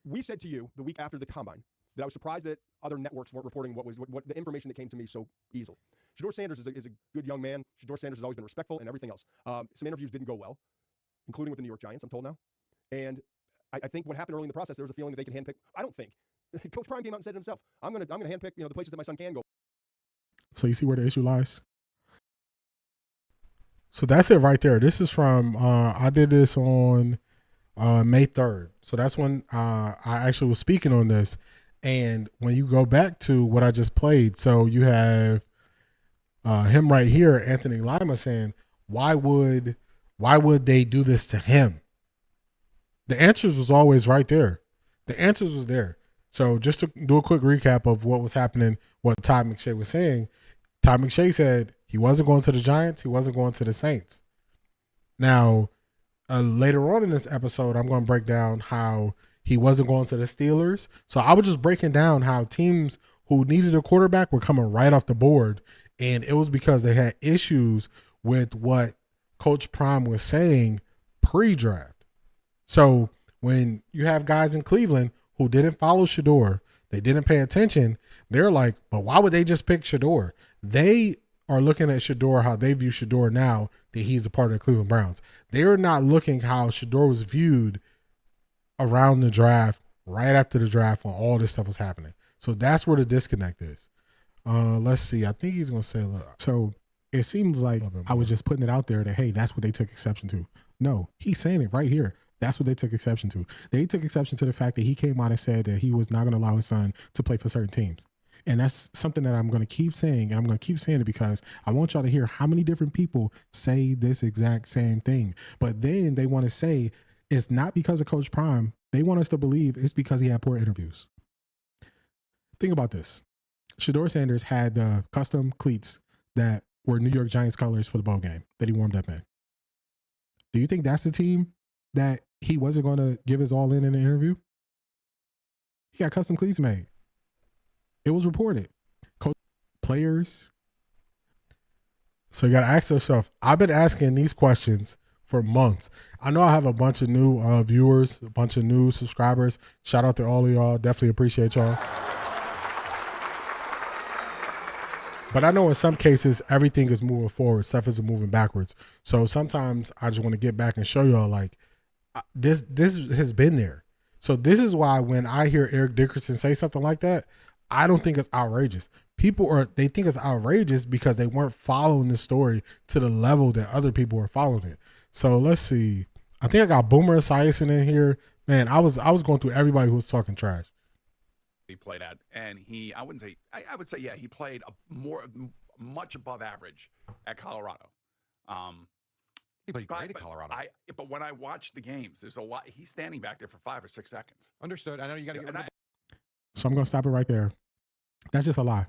[SPEAKER 5] We said to you the week after the combine that I was surprised that other networks weren't reporting what the information that came to me so easily. Shedeur Sanders is a good young man. Shedeur Sanders has always been respectful and everything else. Some interviews didn't go well, including with the New York Giants, I'm told now. And I think what happened early in the process, there was a feeling that they could handpick. I don't think. Coach Prime came out and said it himself. I'm gonna handpick the places that my son can go.
[SPEAKER 1] So you see where the issue lies? So that's it right there. This is from I did this on May 3rd. So that's when I actually was speaking on this. And when you go back to what I just played, so you have him right here, Anthony Lima, saying, why would they do this to him? The answers was always right there. The answers was there. So just to do a quick recap of what was happening, what Todd McShay was saying, Todd McShay said he wasn't going to the Giants. He wasn't going to the Saints. Now, later on in this episode, I'm going to break down how he wasn't going to the Steelers. So I was just breaking down how teams who needed a quarterback were coming right off the board. And it was because they had issues with what Coach Prime was saying pre-draft. So when you have guys in Cleveland who didn't follow Shedeur, they didn't pay attention, they're like, but why would they just pick Shedeur? They are looking at Shedeur how they view Shedeur now that he's a part of the Cleveland Browns. They're not looking how Shedeur was viewed around the draft, right after the draft when all this stuff was happening. So that's where the disconnect is. Let's see. I think he's going to say, so it seems like I was just putting it out there that, hey, that's what they took exception to. No, he's saying it right here. That's what they took exception to. They took exception to the fact that he came out and said that he was not going to allow his son to play for certain teams. And that's something that I'm going to keep saying, and I'm going to keep saying it because I want y'all to hear how many different people say this exact same thing. But then they want to say it's not because of Coach Prime. They want us to believe it's because he had poor interviews. Think about this. Shedeur Sanders had the custom cleats that were New York Giants colors for the bowl game that he warmed up in. Do you think that's the team that he wasn't going to give his all in the interview? He got custom cleats made. It was reported. Coach, players. So you got to ask yourself, I've been asking these questions for months. I know I have a bunch of new viewers, a bunch of new subscribers. Shout out to all of y'all. Definitely appreciate y'all. But I know in some cases, everything is moving forward. Stuff is moving backwards. So sometimes I just want to get back and show y'all like this has been there. So this is why when I hear Eric Dickerson say something like that, I don't think it's outrageous. They think it's outrageous because they weren't following the story to the level that other people were following it. So let's see. I think I got Boomer Esiason in here. Man, I was going through everybody who was talking trash.
[SPEAKER 6] he played at, and I would say, yeah, he played much above average at Colorado.
[SPEAKER 8] He played great at Colorado.
[SPEAKER 6] But when I watch the games, there's a lot. He's standing back there for 5 or 6 seconds.
[SPEAKER 8] Understood. I know you got to get rid of
[SPEAKER 1] So I'm going to stop it right there. That's just a lie.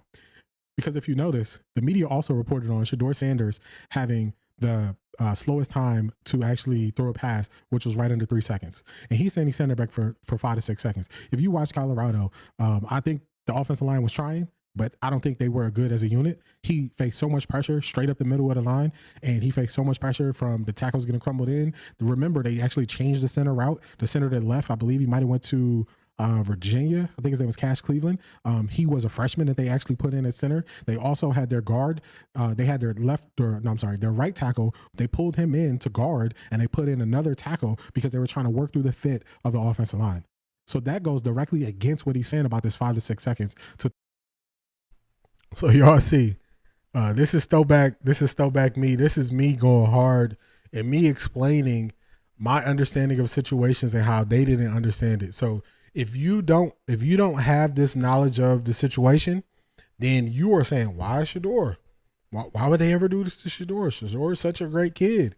[SPEAKER 1] Because if you notice, the media also reported on Shedeur Sanders having the slowest time to actually throw a pass, which was right under 3 seconds. And he's saying he's standing back for 5 to 6 seconds. If you watch Colorado, I think the offensive line was trying, but I don't think they were good as a unit. He faced so much pressure straight up the middle of the line, and he faced so much pressure from the tackles getting crumbled in. Remember, they actually changed the center route. The center that left, I believe he might have went to Virginia. I think his name was Cash Cleveland. He was a freshman that they actually put in at center. They also had their guard. They had their their right tackle. They pulled him in to guard, and they put in another tackle because they were trying to work through the fit of the offensive line. So that goes directly against what he's saying about this 5 to 6 seconds. So y'all see, this is throwback me. This is me going hard and me explaining my understanding of situations and how they didn't understand it. So if you don't have this knowledge of the situation, then you are saying, why Shedeur? Why would they ever do this to Shedeur? Shedeur is such a great kid.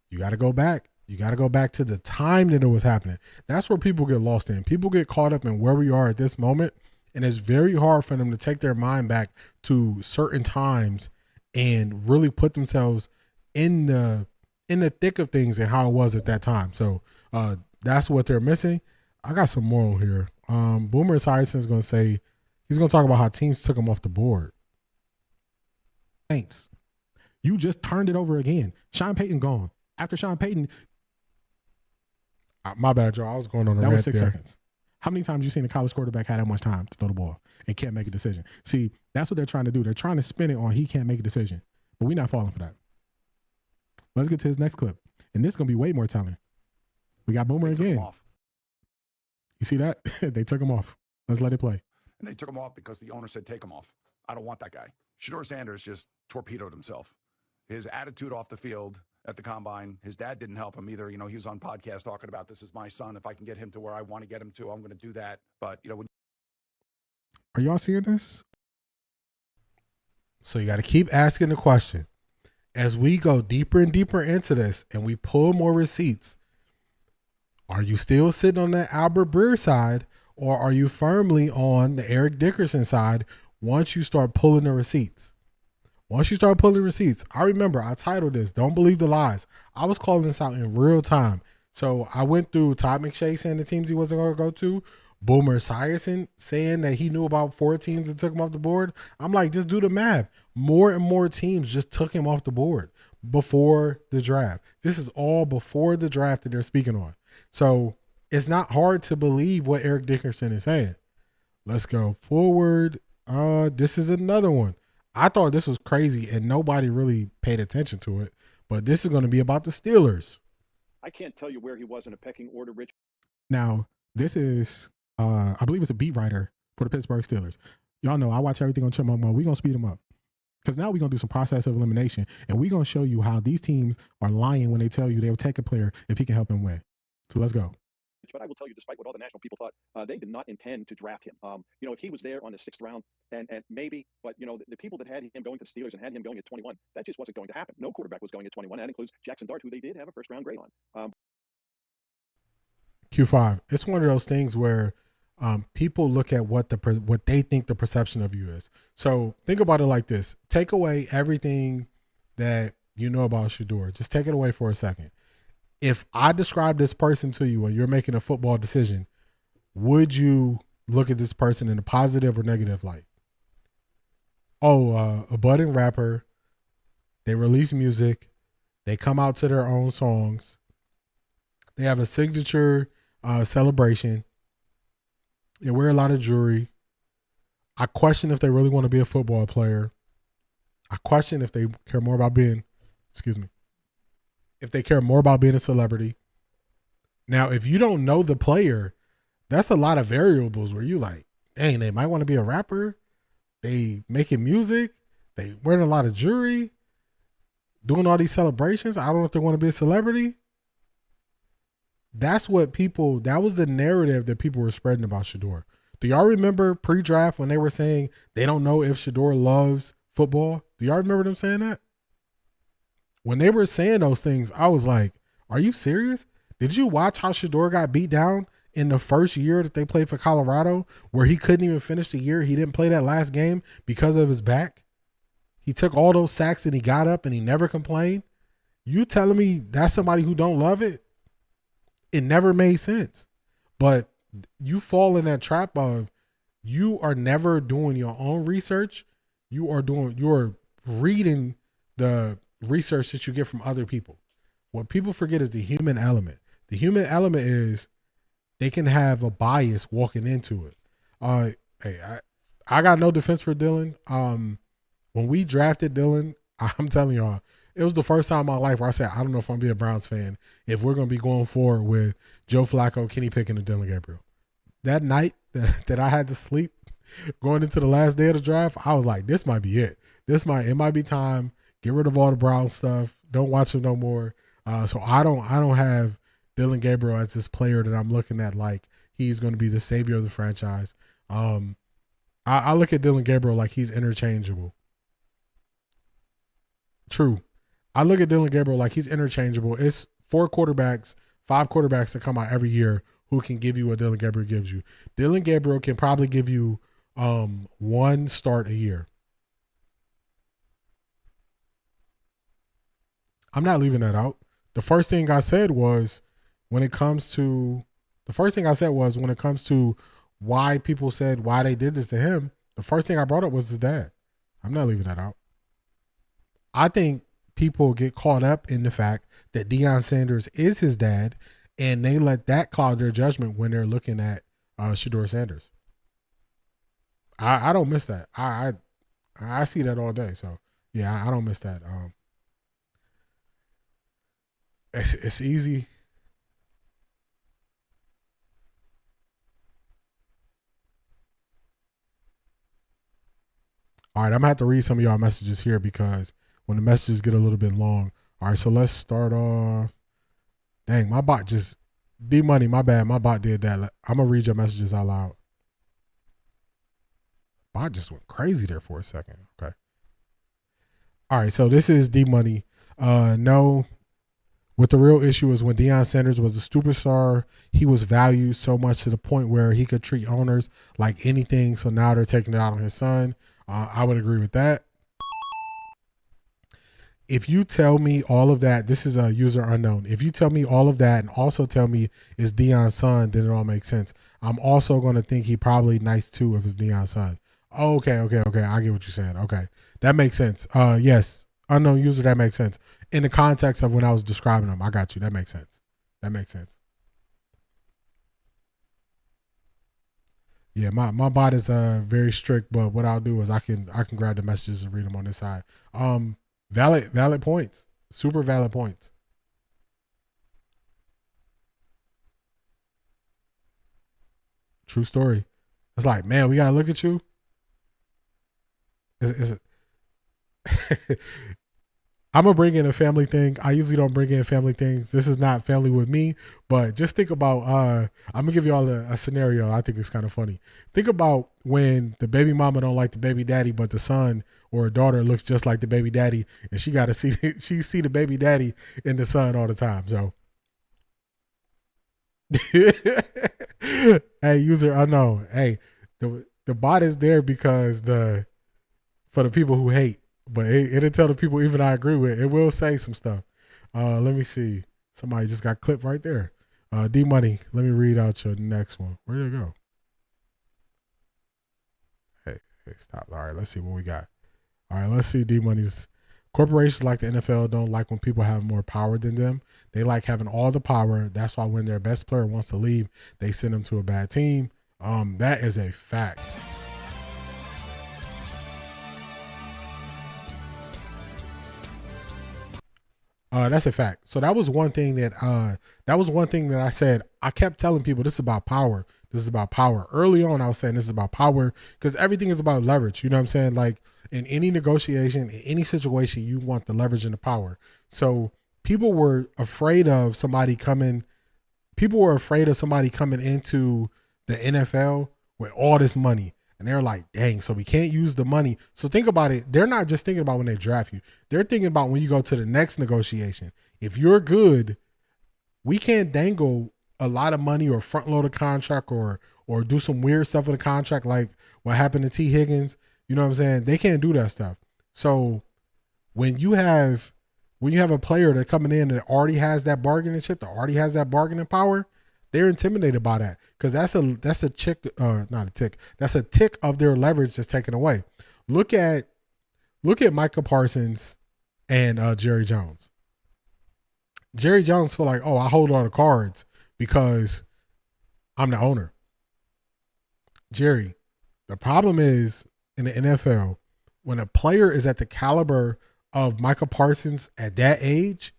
[SPEAKER 1] You got to go back. You got to go back to the time that it was happening. That's where people get lost in. People get caught up in where we are at this moment. And it's very hard for them to take their mind back to certain times and really put themselves in the thick of things and how it was at that time. So that's what they're missing. I got some more here. Boomer Esiason is going to say, he's going to talk about how teams took him off the board. Thanks. You just turned it over again. Sean Payton gone. After Sean Payton, my bad, y'all. I was going on a rant. That was 6 seconds. How many times you seen a college quarterback have that much time to throw the ball and can't make a decision? See, that's what they're trying to do. They're trying to spin it on he can't make a decision. But we're not falling for that. Let's get to his next clip. And this is going to be way more telling. We got Boomer again. You see that? They took him off. Let's let it play.
[SPEAKER 6] And they took him off because the owner said, take him off. I don't want that guy. Shedeur Sanders just torpedoed himself. His attitude off the field at the combine, his dad didn't help him either. You know, he was on podcast talking about, this is my son. If I can get him to where I want to get him to, I'm going to do that. But, you know,
[SPEAKER 1] are y'all seeing this? So you got to keep asking the question. As we go deeper and deeper into this and we pull more receipts, are you still sitting on that Albert Breer side, or are you firmly on the Eric Dickerson side once you start pulling the receipts? Once you start pulling receipts, I remember I titled this, Don't Believe the Lies. I was calling this out in real time. So I went through Todd McShay saying the teams he wasn't going to go to, Boomer Esiason saying that he knew about 4 teams that took him off the board. I'm like, just do the math. More and more teams just took him off the board before the draft. This is all before the draft that they're speaking on. So it's not hard to believe what Eric Dickerson is saying. Let's go forward. This is another one. I thought this was crazy and nobody really paid attention to it, but this is going to be about the Steelers.
[SPEAKER 10] I can't tell you where he was in a pecking order, Rich.
[SPEAKER 1] Now, this is, I believe it's a beat writer for the Pittsburgh Steelers. Y'all know I watch everything on Chipmunk Mode. We're going to speed them up because now we're going to do some process of elimination, and we're going to show you how these teams are lying when they tell you they'll take a player if he can help them win. So let's go.
[SPEAKER 10] But I will tell you, despite what all the national people thought, they did not intend to draft him. You know, if he was there on the 6th round, and maybe, but, you know, the people that had him going to the Steelers and had him going at 21, that just wasn't going to happen. No quarterback was going at 21. That includes Jackson Dart, who they did have a first-round grade on.
[SPEAKER 1] Q5. It's one of those things where people look at what they think the perception of you is. So think about it like this. Take away everything that you know about Shedeur. Just take it away for a second. If I describe this person to you and you're making a football decision, would you look at this person in a positive or negative light? Oh, a budding rapper. They release music. They come out to their own songs. They have a signature celebration. They wear a lot of jewelry. I question if they really want to be a football player. I question if they care more about being, if they care more about being a celebrity. Now, if you don't know the player, that's a lot of variables where you like, dang, they might want to be a rapper. They making music. They wearing a lot of jewelry, doing all these celebrations. I don't know if they want to be a celebrity. That was the narrative that people were spreading about Shedeur. Do y'all remember pre-draft when they were saying they don't know if Shedeur loves football? Do y'all remember them saying that? When they were saying those things, I was like, are you serious? Did you watch how Shedeur got beat down in the first year that they played for Colorado, where he couldn't even finish the year? He didn't play that last game because of his back. He took all those sacks and he got up and he never complained. You telling me that's somebody who don't love it? It never made sense. But you fall in that trap of you are never doing your own research. You're reading the research that you get from other people. What people forget is the human element. The human element is they can have a bias walking into it. Hey, I got no defense for Dillon. When we drafted Dillon, I'm telling y'all, it was the first time in my life where I said, I don't know if I'm going to be a Browns fan if we're going to be going forward with Joe Flacco, Kenny Pickett, and Dillon Gabriel. That night that I had to sleep going into the last day of the draft, I was like, this might be it. It might be time. Get rid of all the Brown stuff. Don't watch them no more. So I don't have Dillon Gabriel as this player that I'm looking at like he's going to be the savior of the franchise. I look at Dillon Gabriel like he's interchangeable. True. I look at Dillon Gabriel like he's interchangeable. It's 5 quarterbacks that come out every year who can give you what Dillon Gabriel gives you. Dillon Gabriel can probably give you 1 start a year. I'm not leaving that out. The first thing I said was when it comes to why people said why they did this to him, the first thing I brought up was his dad. I'm not leaving that out. I think people get caught up in the fact that Deion Sanders is his dad, and they let that cloud their judgment when they're looking at Shedeur Sanders. I don't miss that. I see that all day. So yeah, I don't miss that. It's easy. All right, I'm gonna have to read some of y'all messages here because when the messages get a little bit long. All right, so let's start off. Dang, my bot just D-Money, my bad. My bot did that. I'm gonna read your messages out loud. Bot just went crazy there for a second. Okay. All right, so this is D-Money. No. What the real issue is when Deion Sanders was a superstar, he was valued so much to the point where he could treat owners like anything. So now they're taking it out on his son. I would agree with that. If you tell me all of that, this is a user unknown. If you tell me all of that and also tell me it's Deion's son, then it all makes sense. I'm also going to think he probably nice too if it's Deion's son. Okay. I get what you're saying. Okay. That makes sense. Yes. Unknown user, that makes sense. In the context of when I was describing them, I got you. That makes sense. Yeah, my bot is very strict, but what I'll do is I can grab the messages and read them on this side. Valid points. Super valid points. True story. It's like, man, we gotta look at you. I'm gonna bring in a family thing. I usually don't bring in family things. This is not family with me, but just think about. I'm gonna give you all a scenario. I think it's kind of funny. Think about when the baby mama don't like the baby daddy, but the son or daughter looks just like the baby daddy, and she got to see the baby daddy in the son all the time. So, hey, user unknown. Hey, the bot is there because for the people who hate. But it'll tell the people even I agree with. It will say some stuff. Let me see. Somebody just got clipped right there. D-Money, let me read out your next one. Where did it go? Hey, stop. All right, let's see what we got. All right, let's see D-Money's. Corporations like the NFL don't like when people have more power than them. They like having all the power. That's why when their best player wants to leave, they send them to a bad team. That is a fact. That's a fact. So that was one thing that I said. I kept telling people this is about power. This is about power. Early on, I was saying this is about power because everything is about leverage. You know what I'm saying? Like in any negotiation, in any situation, you want the leverage and the power. So people were afraid of somebody coming into the NFL with all this money. And they're like, dang, so we can't use the money. So think about it. They're not just thinking about when they draft you. They're thinking about when you go to the next negotiation. If you're good, we can't dangle a lot of money or front load a contract or do some weird stuff with a contract like what happened to T. Higgins. You know what I'm saying? They can't do that stuff. So when you have a player that coming in that already has that bargaining chip, that already has that bargaining power, they're intimidated by that because that's a tick of their leverage that's taken away. Look at Micah Parsons and Jerry Jones. Jerry Jones feel like, oh, I hold all the cards because I'm the owner. Jerry, the problem is in the NFL, when a player is at the caliber of Micah Parsons at that age,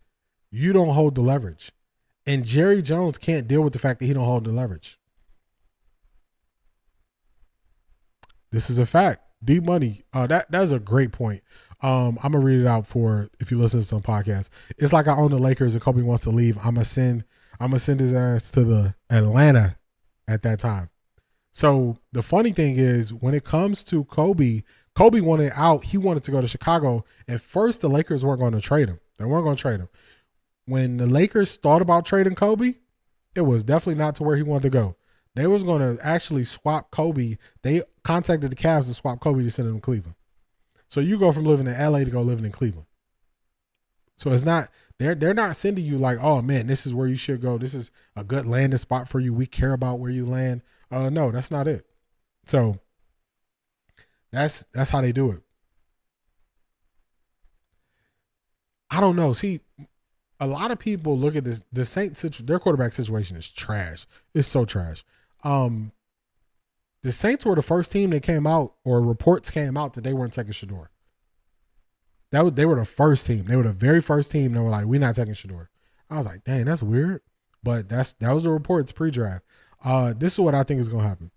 [SPEAKER 1] you don't hold the leverage. And Jerry Jones can't deal with the fact that he don't hold the leverage. This is a fact. D-Money, that's a great point. I'm going to read it out for if you listen to some podcast. It's like I own the Lakers and Kobe wants to leave. I'm going to send his ass to the Atlanta at that time. So the funny thing is when it comes to Kobe wanted out. He wanted to go to Chicago. At first, the Lakers weren't going to trade him. They weren't going to trade him. When the Lakers thought about trading Kobe, it was definitely not to where he wanted to go. They was going to actually swap Kobe. They contacted the Cavs to swap Kobe to send him to Cleveland. So you go from living in LA to go living in Cleveland. So it's not, they're not sending you like, oh man, this is where you should go. This is a good landing spot for you. We care about where you land. No, that's not it. So that's how they do it. I don't know. See, a lot of people look at this. The Saints, their quarterback situation is trash. It's so trash. The Saints were the first team that came out, or reports came out that they weren't taking Shedeur. They were the first team. They were the very first team that were like, we're not taking Shedeur. I was like, dang, that's weird. But that was the reports pre-draft. This is what I think is going to happen.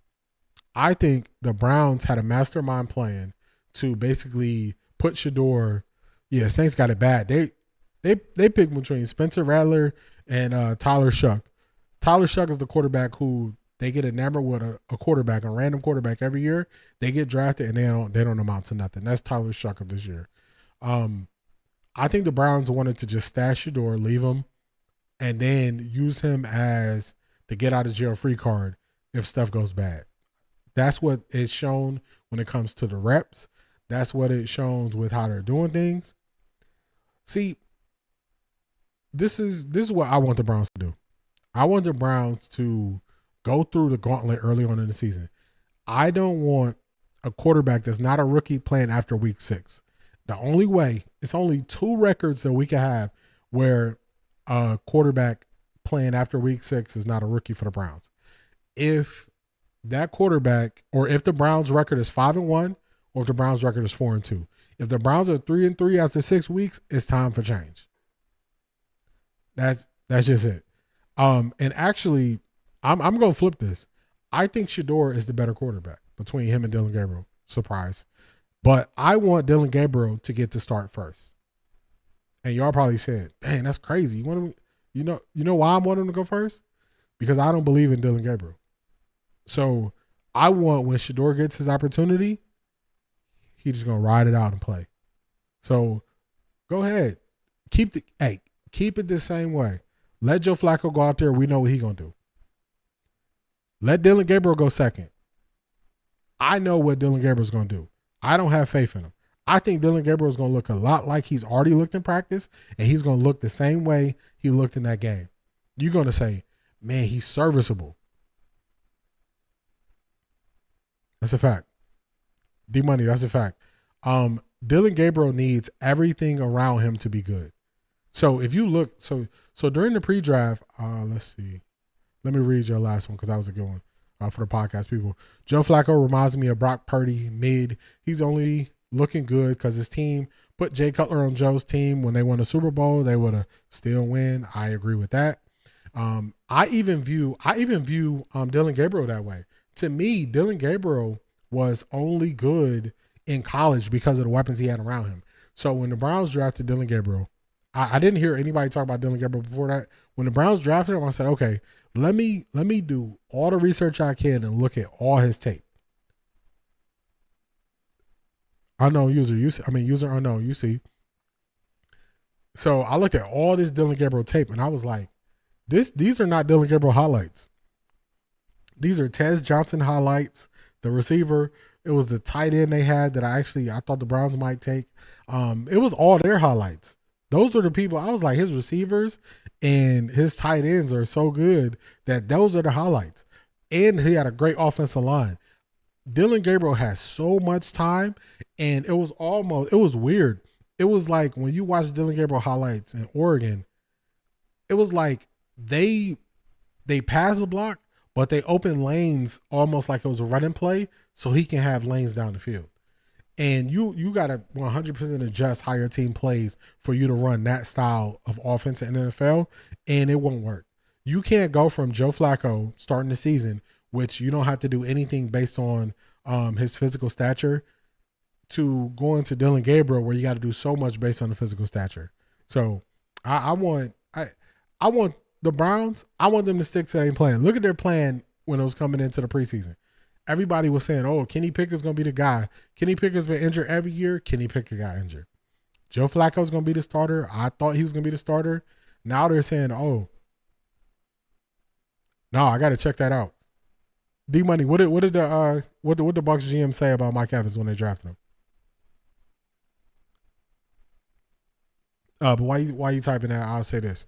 [SPEAKER 1] I think the Browns had a mastermind plan to basically put Shedeur. Yeah, Saints got it bad. They picked between Spencer Rattler and Tyler Shuck. Tyler Shuck is the quarterback who they get enamored with a quarterback, a random quarterback every year. They get drafted and they don't amount to nothing. That's Tyler Shuck of this year. I think the Browns wanted to just stash Shedeur, leave him, and then use him as the get out of jail free card if stuff goes bad. That's what is shown when it comes to the reps. That's what it shows with how they're doing things. See, this is what I want the Browns to do. I want the Browns to go through the gauntlet early on in the season. I don't want a quarterback that's not a rookie playing after week 6. The only way, it's only 2 records that we can have where a quarterback playing after week 6 is not a rookie for the Browns. If that quarterback, or if the Browns record is 5-1, or if the Browns record is 4-2. If the Browns are 3-3 after 6 weeks, it's time for change. That's just it. And actually, I'm going to flip this. I think Shedeur is the better quarterback between him and Dillon Gabriel. Surprise. But I want Dillon Gabriel to get to start first. And y'all probably said, dang, that's crazy. You want him, you know why I want him to go first? Because I don't believe in Dillon Gabriel. So I want when Shedeur gets his opportunity, he's just going to ride it out and play. So go ahead. Keep it the same way. Let Joe Flacco go out there. We know what he's going to do. Let Dillon Gabriel go second. I know what Dillon Gabriel's going to do. I don't have faith in him. I think Dillon Gabriel is going to look a lot like he's already looked in practice, and he's going to look the same way he looked in that game. You're going to say, man, he's serviceable. That's a fact. D-Money, that's a fact. Dillon Gabriel needs everything around him to be good. So if you look, so during the pre-draft, let's see. Let me read your last one because that was a good one for the podcast people. Joe Flacco reminds me of Brock Purdy mid. He's only looking good because his team put Jay Cutler on Joe's team. When they won the Super Bowl, they would have still win. I agree with that. I even view Dillon Gabriel that way. To me, Dillon Gabriel was only good in college because of the weapons he had around him. So when the Browns drafted Dillon Gabriel, I didn't hear anybody talk about Dillon Gabriel before that. When the Browns drafted him, I said, okay, let me do all the research I can and look at all his tape. Unknown user, user unknown, you see. So I looked at all this Dillon Gabriel tape and I was like, these are not Dillon Gabriel highlights. These are Tez Johnson highlights. The receiver, it was the tight end they had that I thought the Browns might take. It was all their highlights. Those were the people. I was like, his receivers and his tight ends are so good that those are the highlights. And he had a great offensive line. Dillon Gabriel has so much time, and it was weird. It was like when you watch Dillon Gabriel highlights in Oregon, it was like they pass the block, but they open lanes almost like it was a running play so he can have lanes down the field. And you got to 100% adjust how your team plays for you to run that style of offense in the NFL, and it won't work. You can't go from Joe Flacco starting the season, which you don't have to do anything based on his physical stature, to going to Dillon Gabriel where you got to do so much based on the physical stature. So I want the Browns, I want them to stick to their plan. Look at their plan when it was coming into the preseason. Everybody was saying, oh, Kenny Pickett's going to be the guy. Kenny Pickett's been injured every year. Kenny Pickett got injured. Joe Flacco's going to be the starter. I thought he was going to be the starter. Now they're saying, oh, no, I got to check that out. D-Money, what did the Bucs GM say about Mike Evans when they drafted him? But why you typing that? I'll say this.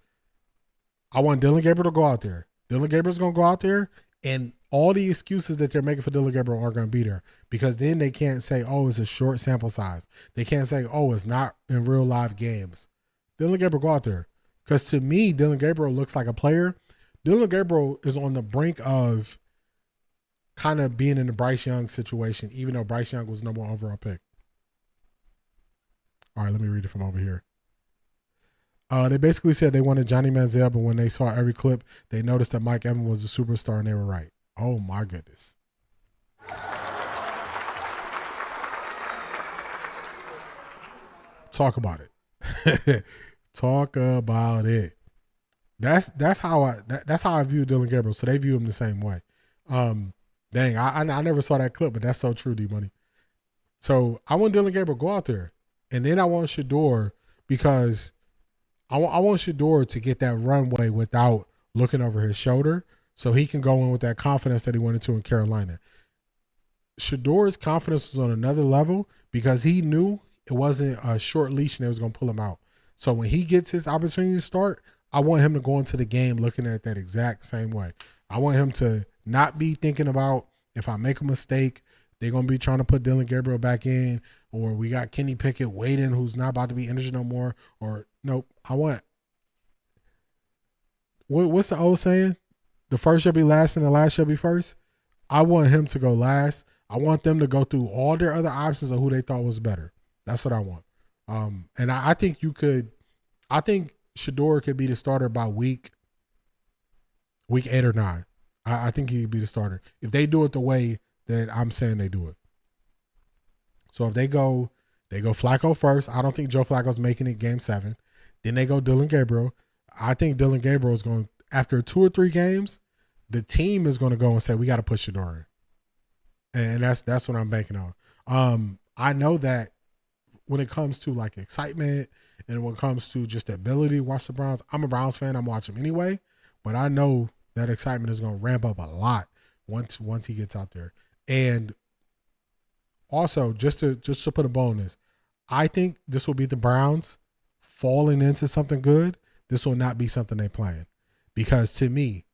[SPEAKER 1] I want Dillon Gabriel to go out there. Dillon Gabriel's going to go out there, and all the excuses that they're making for Dillon Gabriel are going to be there, because then they can't say, oh, it's a short sample size. They can't say, oh, it's not in real live games. Dillon Gabriel, go out there. Because to me, Dillon Gabriel looks like a player. Dillon Gabriel is on the brink of kind of being in the Bryce Young situation, even though Bryce Young was number one overall pick. All right, let me read it from over here. They basically said they wanted Johnny Manziel, but when they saw every clip, they noticed that Mike Evans was a superstar, and they were right. Oh, my goodness. Talk about it. Talk about it. That's how I view Dillon Gabriel. So they view him the same way. Dang, I never saw that clip, but that's so true, D-Money. So I want Dillon Gabriel to go out there, and then I want Shedeur, because I want Shedeur to get that runway without looking over his shoulder, so he can go in with that confidence that he wanted to in Carolina. Shedeur's confidence was on another level because he knew it wasn't a short leash and it was going to pull him out. So when he gets his opportunity to start, I want him to go into the game looking at that exact same way. I want him to not be thinking about, if I make a mistake, they're going to be trying to put Dillon Gabriel back in, or we got Kenny Pickett waiting who's not about to be injured no more, or nope. I want, what's the old saying? The first shall be last and the last shall be first. I want him to go last. I want them to go through all their other options of who they thought was better. That's what I want. And I think I think Shedeur could be the starter by week 8 or 9. I think he could be the starter if they do it the way that I'm saying they do it. So if they go Flacco first. I don't think Joe Flacco's making it game 7. Then they go Dillon Gabriel. I think Dillon Gabriel is going, after 2 or 3 games, the team is going to go and say, we got to push Shedeur in. And that's what I'm banking on. I know that when it comes to like excitement and when it comes to just the ability to watch the Browns, I'm a Browns fan. I'm watching them anyway. But I know that excitement is going to ramp up a lot once he gets out there. And also, just to put a bow on this, I think this will be the Browns falling into something good. This will not be something they plan. Because to me,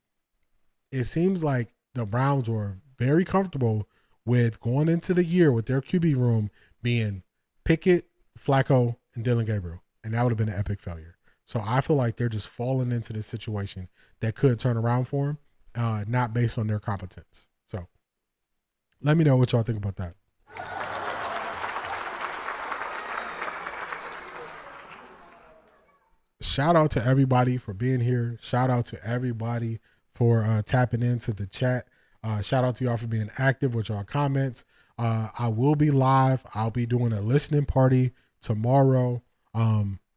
[SPEAKER 1] it seems like the Browns were very comfortable with going into the year with their QB room being Pickett, Flacco, and Dillon Gabriel. And that would have been an epic failure. So I feel like they're just falling into this situation that could turn around for them, not based on their competence. So let me know what y'all think about that. Shout out to everybody for being here. Shout out to everybody for tapping into the chat. Shout out to y'all for being active with y'all comments. I will be live. I'll be doing a listening party tomorrow.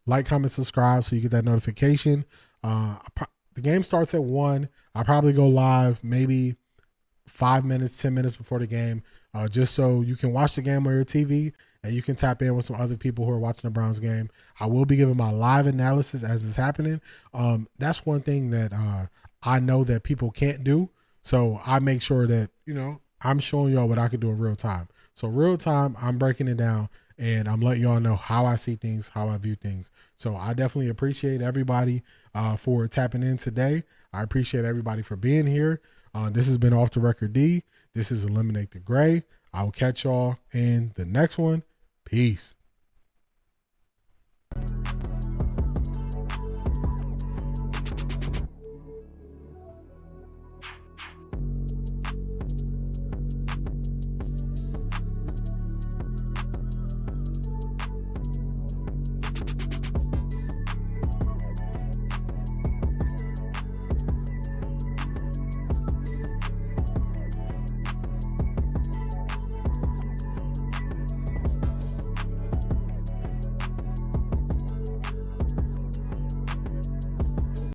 [SPEAKER 1] like, comment, subscribe so you get that notification. The game starts at 1. I probably go live maybe 5 minutes, 10 minutes before the game, just so you can watch the game on your TV and you can tap in with some other people who are watching the Browns game. I will be giving my live analysis as it's happening. That's one thing that I know that people can't do. So I make sure that, I'm showing y'all what I can do in real time. So real time, I'm breaking it down and I'm letting y'all know how I see things, how I view things. So I definitely appreciate everybody for tapping in today. I appreciate everybody for being here. This has been Off the Record D. This is Eliminate the Gray. I will catch y'all in the next one. Peace.